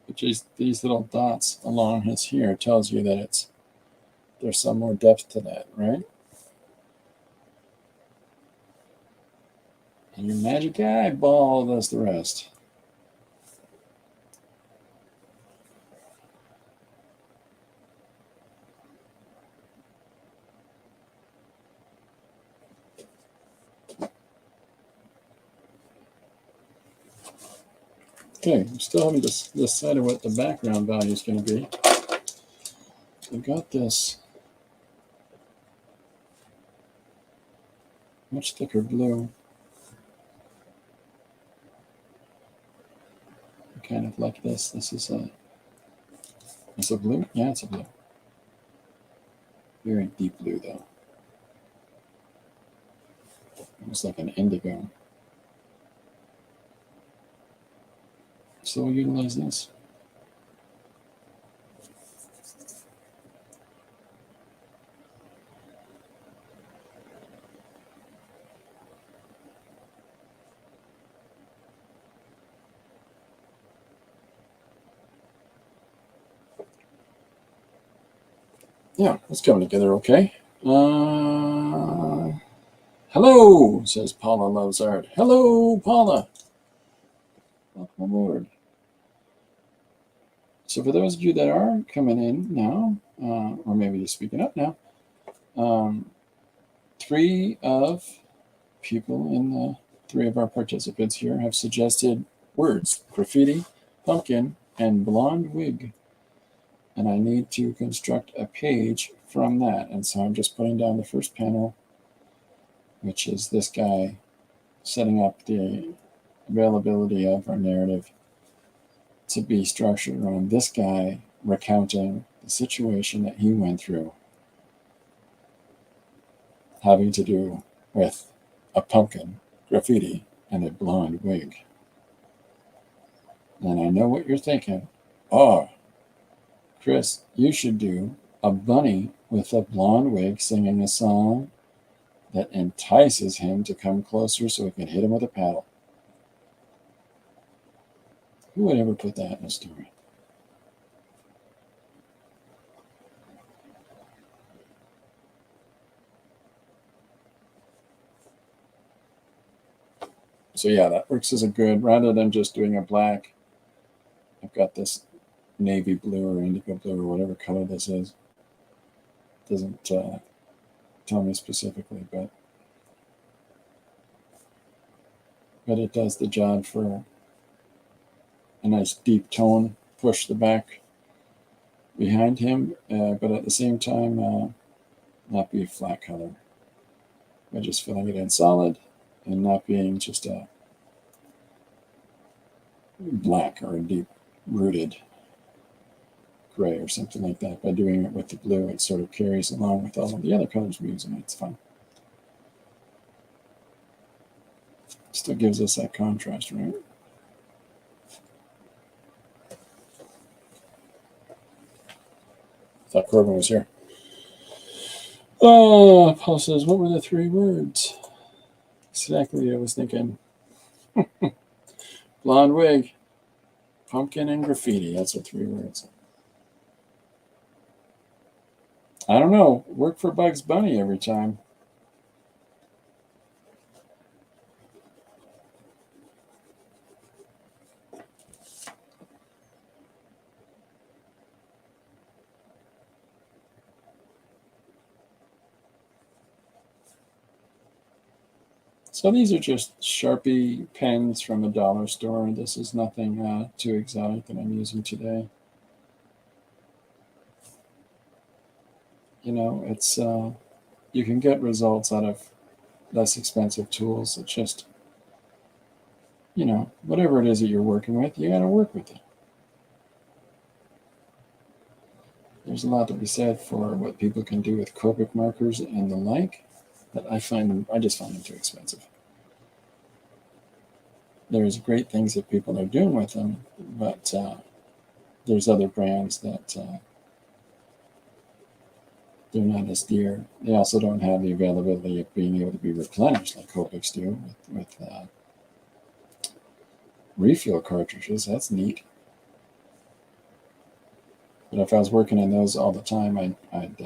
But just these little dots along his here tells you that there's some more depth to that, right? And your magic eyeball does the rest. Okay, I'm still having to decide what the background value is going to be. I've got this much thicker blue. Kind of like this. This is a blue? Yeah, it's a blue. Very deep blue, though. Almost like an indigo. So we'll utilize this. yeah, it's coming together okay. Hello, says Paula Loves Art. Hello, Paula. Welcome aboard. So for those of you that are coming in now, or maybe you're speaking up now, 3 of our participants here have suggested words: graffiti, pumpkin, and blonde wig. And I need to construct a page from that. And so I'm just putting down the first panel, which is this guy setting up the availability of our narrative to be structured around this guy recounting the situation that he went through having to do with a pumpkin, graffiti, and a blonde wig. And I know what you're thinking. Oh, Chris, you should do a bunny with a blonde wig singing a song that entices him to come closer so we can hit him with a paddle. Who would ever put that in a story? So yeah, that works as a good, rather than just doing a black, I've got this navy blue or indigo blue or whatever color this is. Doesn't tell me specifically, but it does the job for a nice deep tone, push the back behind him, but at the same time not be a flat color. By just filling it in solid and not being just a black or a deep rooted gray or something like that. By doing it with the blue, it sort of carries along with all of the other colors we use, and it's fun. Still gives us that contrast, right? Thought Corbin was here. Oh, Paul says, what were the 3 words? Exactly, I was thinking. Blonde wig, pumpkin, and graffiti. That's the 3 words. I don't know. Work for Bugs Bunny every time. So these are just Sharpie pens from a dollar store. This is nothing too exotic that I'm using today. You know, it's you can get results out of less expensive tools. It's just, you know, whatever it is that you're working with, you got to work with it. There's a lot to be said for what people can do with Copic markers and the like, but I just find them too expensive. There's great things that people are doing with them, but there's other brands that they're not as dear. They also don't have the availability of being able to be replenished like Copics do with refill cartridges. That's neat. But if I was working in those all the time, I'd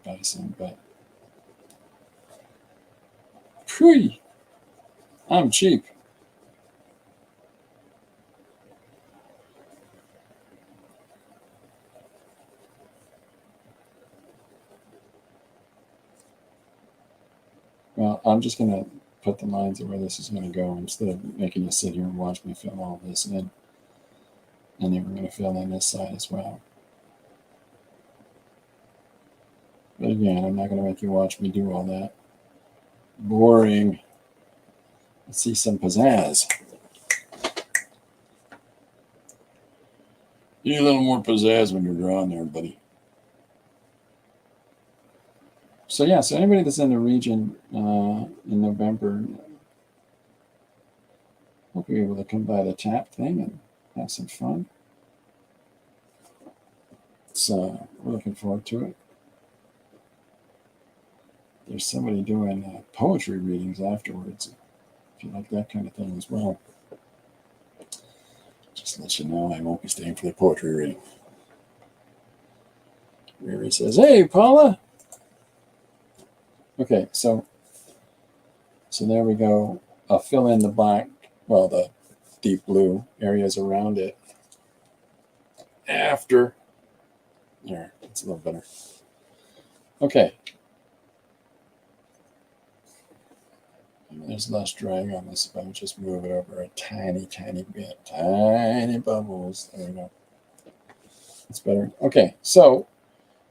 buy some. But phew, I'm cheap. Well, I'm just going to put the lines of where this is going to go instead of making you sit here and watch me fill all this in. And then we're going to fill in this side as well. But again, I'm not going to make you watch me do all that. Boring. Let's see some pizzazz. You need a little more pizzazz when you're drawing there, buddy. So yeah, so anybody that's in the region in November, hope you're able to come by the tap thing and have some fun. So we're looking forward to it. There's somebody doing poetry readings afterwards, if you like that kind of thing as well. Just to let you know, I won't be staying for the poetry reading. Riri says, "Hey, Paula." Okay, so there we go. I'll fill in the black, well, the deep blue areas around it after. There, it's a little better. Okay. There's less drag on this if I would just move it over a tiny, tiny bit. Tiny bubbles. There we go. That's better. Okay, so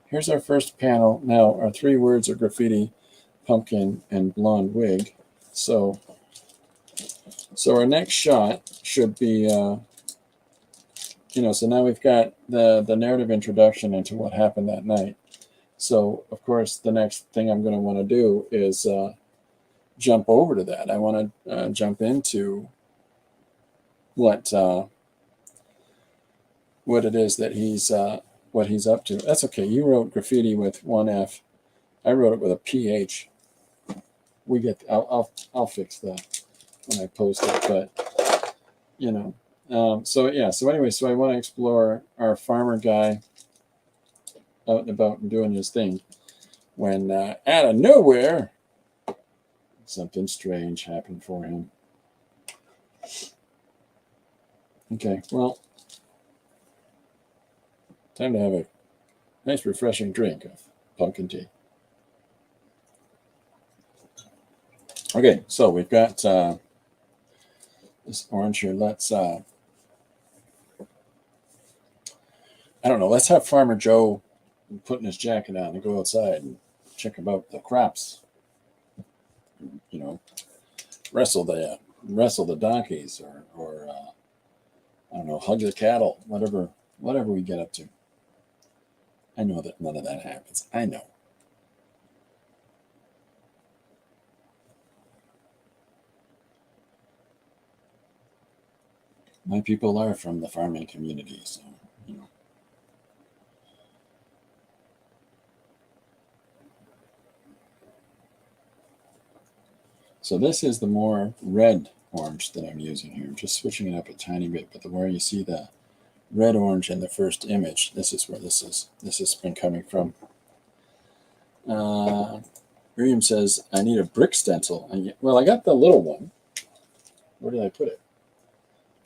here's our first panel. Now, our 3 words are graffiti, pumpkin, and blonde wig. So our next shot should be, so now we've got the narrative introduction into what happened that night. So, of course, the next thing I'm going to want to do is jump over to that. I want to jump into what it is that what he's up to. That's okay. You wrote graffiti with 1 F. I wrote it with a PH. I'll fix that when I post it. But so anyway, so I want to explore our farmer guy out and about and doing his thing when out of nowhere something strange happened for him. Okay, well, time to have a nice refreshing drink of pumpkin tea. Okay, so we've got this orange here. Let's I don't know, let's have Farmer Joe putting his jacket on and go outside and check about the crops. Wrestle the donkeys or I don't know, hug the cattle, whatever we get up to. I know that none of that happens. I know. My people are from the farming community, so So this is the more red orange that I'm using here. I'm just switching it up a tiny bit, but the more you see the red orange in the first image, this is where this has been coming from. Miriam says, I need a brick stencil. Well, I got the little one. Where did I put it?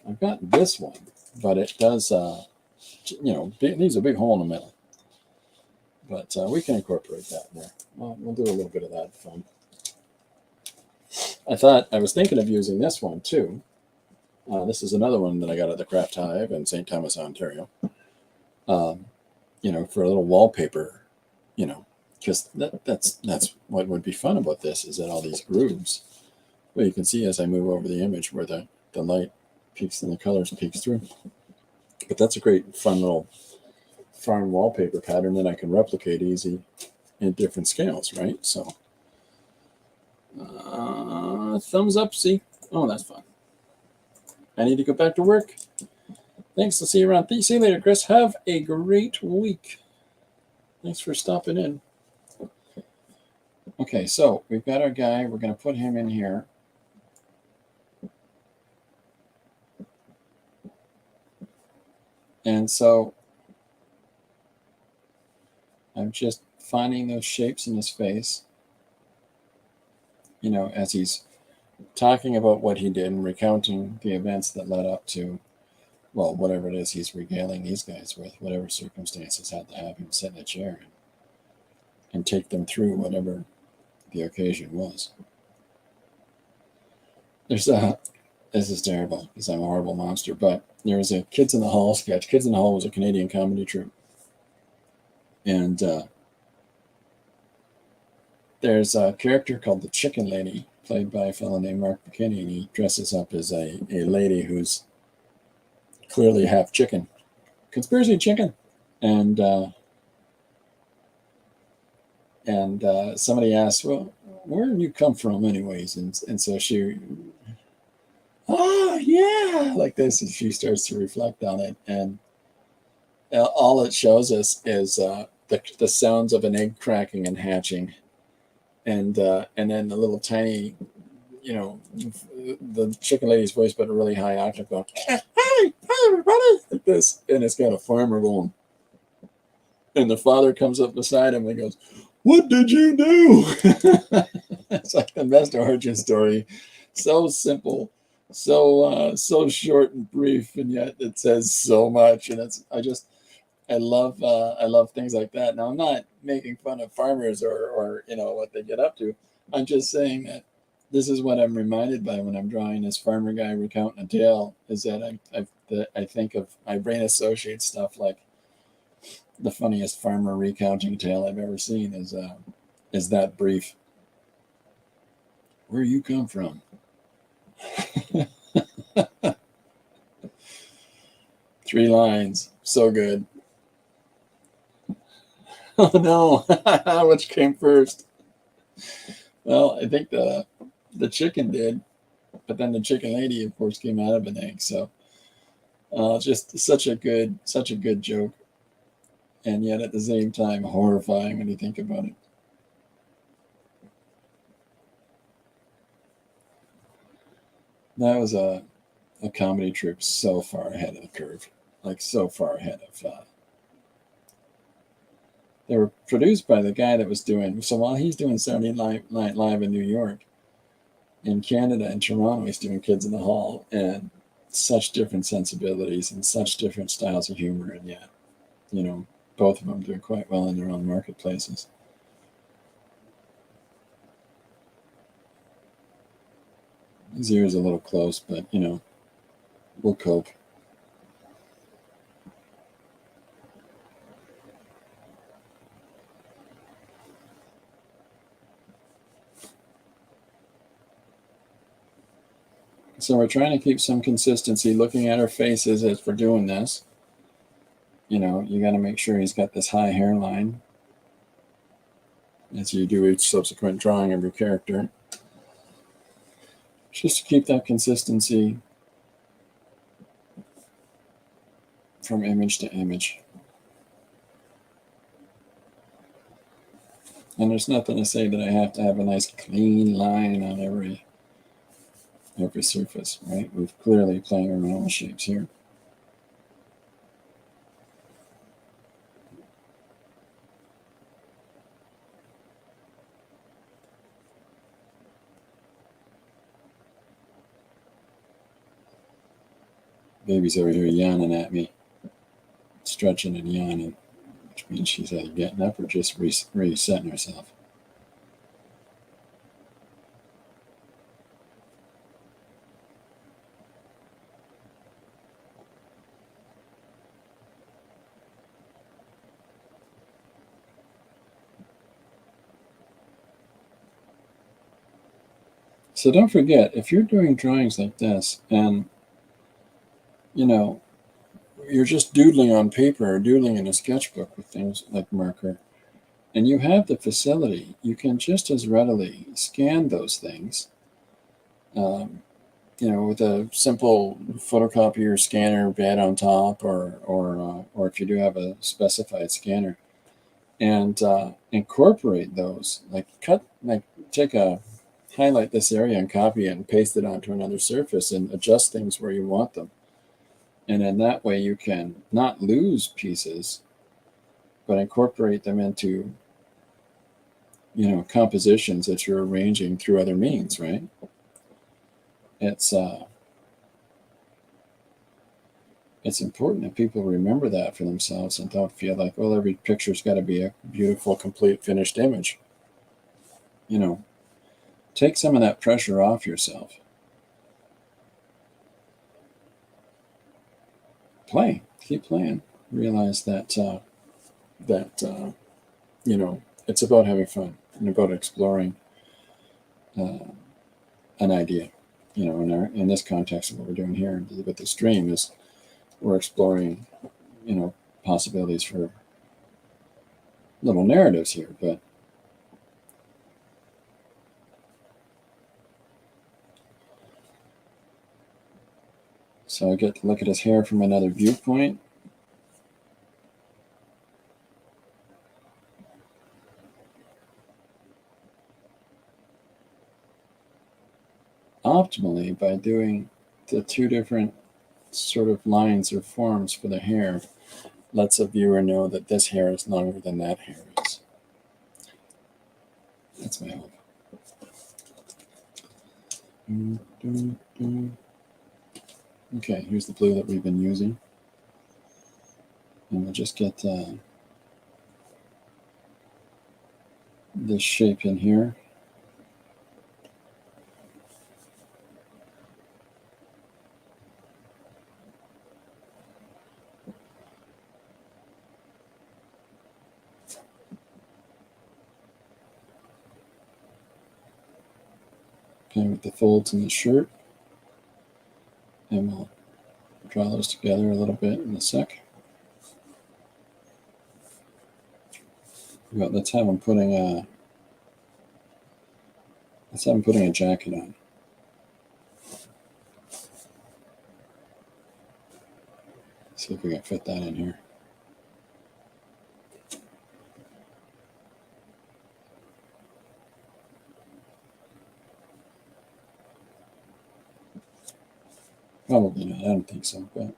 I've got this one, but it does, it needs a big hole in the middle. But we can incorporate that in there. We'll do a little bit of that fun. I was thinking of using this one too. This is another one that I got at the Craft Hive in St. Thomas, Ontario. For a little wallpaper, because that's what would be fun about this is that all these grooves. Well, you can see as I move over the image where the light peeks and the colors peeks through. But that's a great fun little farm wallpaper pattern that I can replicate easy in different scales, right? So thumbs up, see? Oh, that's fun. I need to go back to work. Thanks. I'll see you around. See you later, Chris. Have a great week. Thanks for stopping in. Okay, so we've got our guy. We're going to put him in here. And so I'm just finding those shapes in his face, as he's talking about what he did and recounting the events that led up to, well, whatever it is he's regaling these guys with, whatever circumstances had to have him sit in a chair and take them through whatever the occasion was. This is terrible because I'm a horrible monster, but there was a Kids in the Hall sketch. Kids in the Hall was a Canadian comedy troupe. And there's a character called the Chicken Lady, played by a fellow named Mark McKinney, and he dresses up as a lady who's clearly half chicken. Conspiracy chicken. And somebody asked, well, where did you come from anyways? And so she, oh, yeah, like this, and she starts to reflect on it. And all it shows us is the sounds of an egg cracking and hatching. And then the little tiny, the chicken lady's voice, but a really high octave going, hi everybody, like this. And it's got a farmer going, And the father comes up beside him and goes, "What did you do?" It's like the best origin story. So simple, so short and brief, and yet it says so much. And I love things like that. Now I'm not making fun of farmers or what they get up to. I'm just saying that this is what I'm reminded by when I'm drawing this farmer guy recounting a tale. Is that I think of my brain associates stuff like the funniest farmer recounting tale I've ever seen is that brief. Where you come from? 3 lines, so good. Oh no, which came first? Well, I think the chicken did, but then the chicken lady, of course, came out of an egg. So just such a good joke, and yet at the same time horrifying when you think about it. That was a comedy troupe so far ahead of the curve, like so far ahead of. They were produced by the guy that was doing. So while he's doing Saturday Night Live in New York, in Canada and Toronto, he's doing Kids in the Hall, and such different sensibilities and such different styles of humor, and yet, both of them doing quite well in their own marketplaces. His ear's a little close, but we'll cope. So we're trying to keep some consistency looking at our faces as we're doing this. You got to make sure he's got this high hairline as you do each subsequent drawing of your character. Just to keep that consistency from image to image. And there's nothing to say that I have to have a nice clean line on every surface, right? We're clearly playing around with shapes here. Baby's over here yawning at me, stretching and yawning, which means she's either getting up or just resetting herself. So don't forget, if you're doing drawings like this and, you're just doodling on paper or doodling in a sketchbook with things like marker, and you have the facility, you can just as readily scan those things, with a simple photocopier scanner bed on top, or if you do have a specified scanner, and incorporate those, highlight this area and copy it and paste it onto another surface and adjust things where you want them. And in that way, you can not lose pieces, but incorporate them into, compositions that you're arranging through other means, right? It's important that people remember that for themselves and don't feel like, well, every picture's got to be a beautiful, complete, finished image. Take some of that pressure off yourself. Keep playing. Realize that it's about having fun and about exploring an idea. In this context, what we're doing here with the stream is we're exploring, possibilities for little narratives here, but so I get to look at his hair from another viewpoint. Optimally, by doing the two different sort of lines or forms for the hair, lets a viewer know that this hair is longer than that hair is. That's my hope. Okay, here's the blue that we've been using. And we'll just get this shape in here. Okay, with the folds in the shirt. And we'll draw those together a little bit in a sec. But let's have him putting a jacket on. See if we can fit that in here. Probably not. I don't think so, but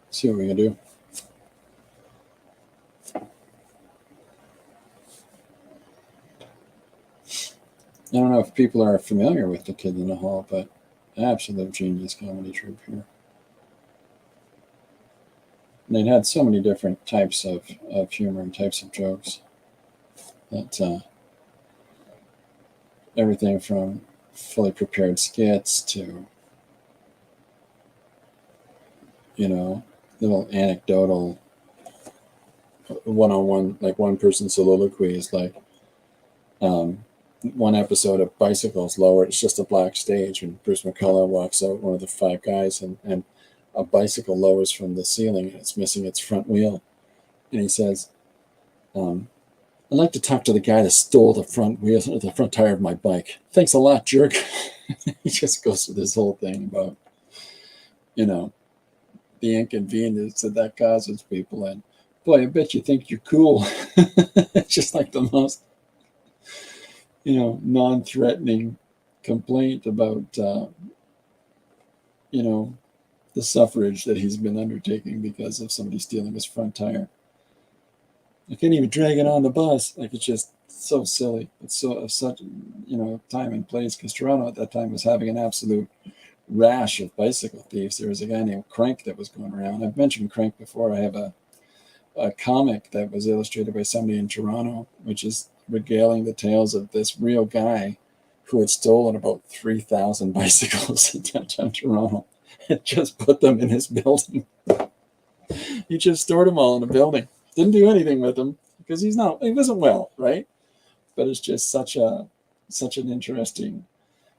see what we can do. I don't know if people are familiar with The Kid in the Hall, but absolute genius comedy troupe here. And it had so many different types of humor and types of jokes. That everything from fully prepared skits to, you know, little anecdotal one-on-one, like one person soliloquy is like one episode of Bicycles Lower. It's just a black stage, and Bruce McCullough walks out, one of the five guys, and a bicycle lowers from the ceiling, and it's missing its front wheel. And he says, I'd like to talk to the guy that stole the front wheel, the front tire of my bike. Thanks a lot, jerk. He just goes through this whole thing about, you know, the inconvenience that causes people. And boy, I bet you think you're cool. It's just like the most, you know, non-threatening complaint about, you know, the suffrage that he's been undertaking because of somebody stealing his front tire. I can't even drag it on the bus. Like, it's just so silly. It's so of such, you know, time and place, because Toronto at that time was having an absolute rash of bicycle thieves. There was a guy named Crank that was going around. I've mentioned Crank before. I have a comic that was illustrated by somebody in Toronto, which is regaling the tales of this real guy who had stolen about 3,000 bicycles in downtown Toronto and just put them in his building. He just stored them all in a building. Didn't do anything with them because he wasn't well, right? But it's just such an interesting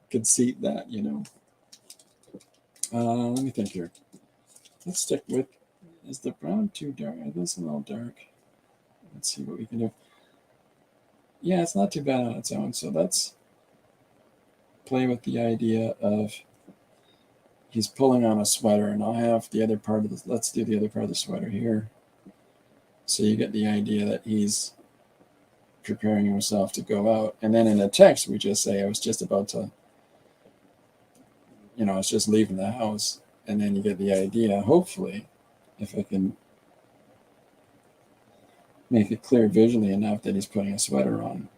conceit that, you know. Let me think here. Let's stick with, is the brown too dark? This is a little dark. Let's see what we can do. Yeah, it's not too bad on its own. So let's play with the idea of he's pulling on a sweater, and I'll have the other part of let's do the other part of the sweater here. So you get the idea that he's preparing himself to go out. And then in the text, we just say, I was just about to, you know, I was just leaving the house. And then you get the idea, hopefully, if I can make it clear visually enough that he's putting a sweater on.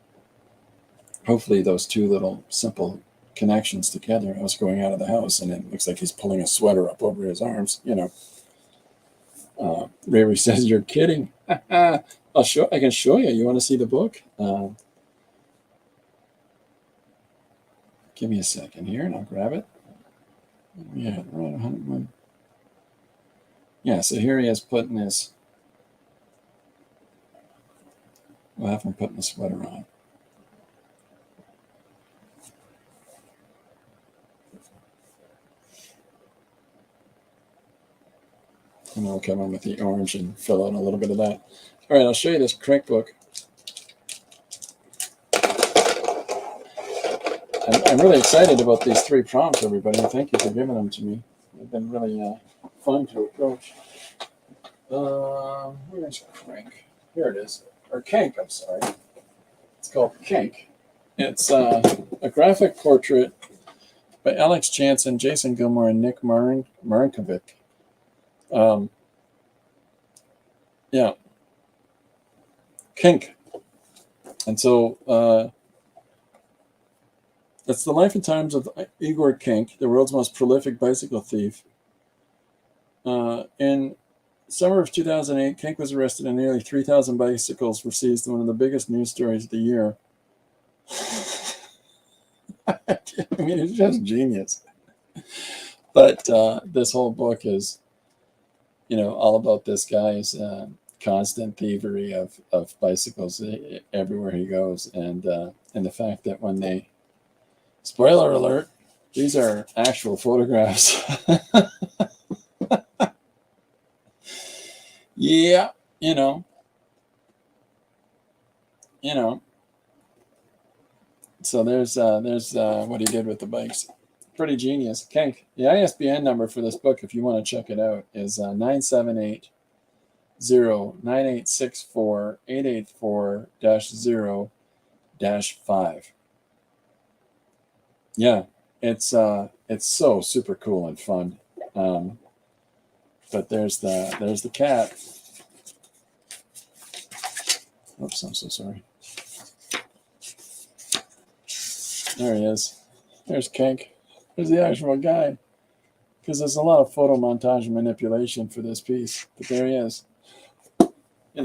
Hopefully those two little simple connections together. I was going out of the house, and it looks like he's pulling a sweater up over his arms, you know. Ray says, you're kidding. I can show you. You want to see the book? Give me a second here, and I'll grab it. Yeah, right, 101. Yeah, so here he is putting this. We'll have him putting the sweater on. And I'll come in with the orange and fill out a little bit of that. All right, I'll show you this Crank book. I'm really excited about these 3 prompts, everybody. Thank you for giving them to me. They've been really fun to approach. Where's Crank? Here it is. Or Kank, I'm sorry. It's called Kank. It's a graphic portrait by Alex Jansen, Jason Gilmore, and Nick Marinkovic. Yeah, kink. And so it's the life and times of Igor Kink, the world's most prolific bicycle thief. In summer of 2008, Kink was arrested and nearly 3,000 bicycles were seized in one of the biggest news stories of the year. I mean, it's just genius. But this whole book is, all about this guy's constant thievery of bicycles everywhere he goes, and the fact that when they, spoiler alert, these are actual photographs. Yeah, you know. So there's what he did with the bikes. Pretty genius. Kink. The ISBN number for this book, if you want to check it out, is 978-0-9864-884-0-5. Yeah, it's so super cool and fun. But there's the cat. Oops, I'm so sorry. There he is. There's Kink. There's the actual guy. Because there's a lot of photo montage and manipulation for this piece. But there he is. He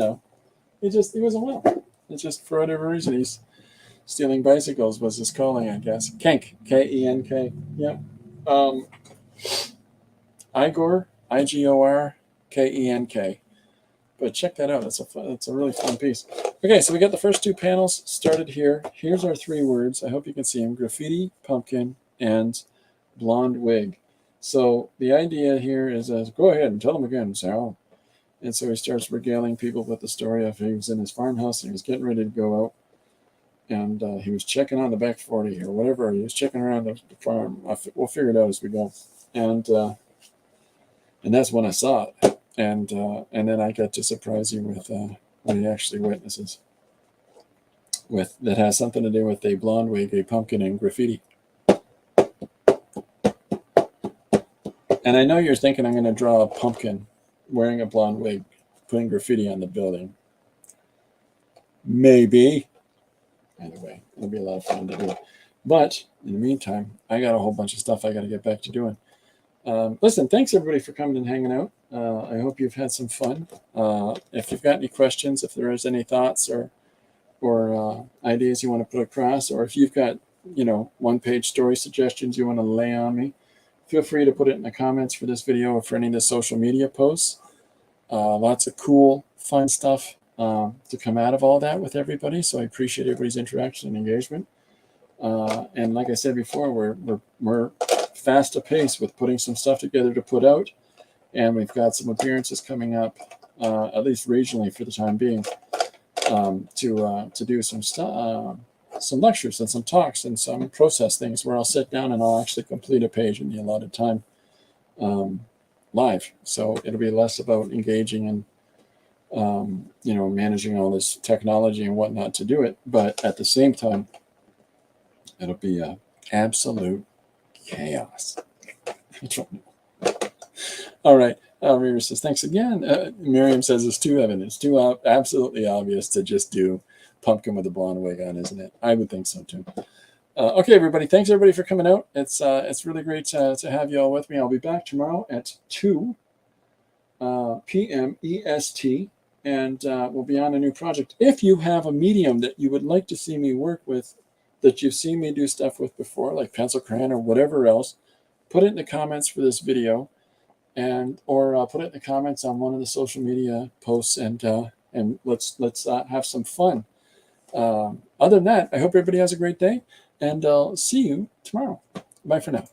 wasn't well. It's just for whatever reason he's stealing bicycles was his calling, I guess. Kink. K-E-N-K. Yep. Igor, I-G-O-R, K-E-N-K. But check that out. It's a really fun piece. Okay, so we got the first two panels started here. Here's our three words. I hope you can see them: graffiti, pumpkin, and blonde wig. So the idea here is, go ahead and tell them again, Sal. And so he starts regaling people with the story of he was in his farmhouse and he was getting ready to go out. And he was checking on the back 40 or whatever. He was checking around the farm. We'll figure it out as we go. And that's when I saw it. And then I got to surprise you with what he actually witnesses. That has something to do with a blonde wig, a pumpkin, and graffiti. And I know you're thinking I'm going to draw a pumpkin wearing a blonde wig, putting graffiti on the building. Maybe. Anyway, it'll be a lot of fun to do. But in the meantime, I got a whole bunch of stuff I got to get back to doing. Listen, thanks everybody for coming and hanging out. I hope you've had some fun. If you've got any questions, if there is any thoughts or ideas you want to put across, or if you've got, one-page story suggestions you want to lay on me, feel free to put it in the comments for this video or for any of the social media posts. Lots of cool, fun stuff to come out of all that with everybody. So I appreciate everybody's interaction and engagement. And like I said before, we're fast apace with putting some stuff together to put out. And we've got some appearances coming up, at least regionally for the time being, to do some lectures and some talks and some process things where I'll sit down and I'll actually complete a page in the allotted time live. So it'll be less about engaging and, managing all this technology and whatnot to do it. But at the same time, it'll be absolute chaos. I don't know. All right. Rita says, thanks again. Miriam says it's too evident. It's too absolutely obvious to just do pumpkin with a blonde wig on, isn't it? I would think so too. Okay, everybody. Thanks everybody for coming out. It's really great to have you all with me. I'll be back tomorrow at 2 p.m. EST, and we'll be on a new project. If you have a medium that you would like to see me work with, that you've seen me do stuff with before, like pencil crayon or whatever else, put it in the comments for this video, or put it in the comments on one of the social media posts, and let's have some fun. Other than that, I hope everybody has a great day, and I'll see you tomorrow. Bye for now.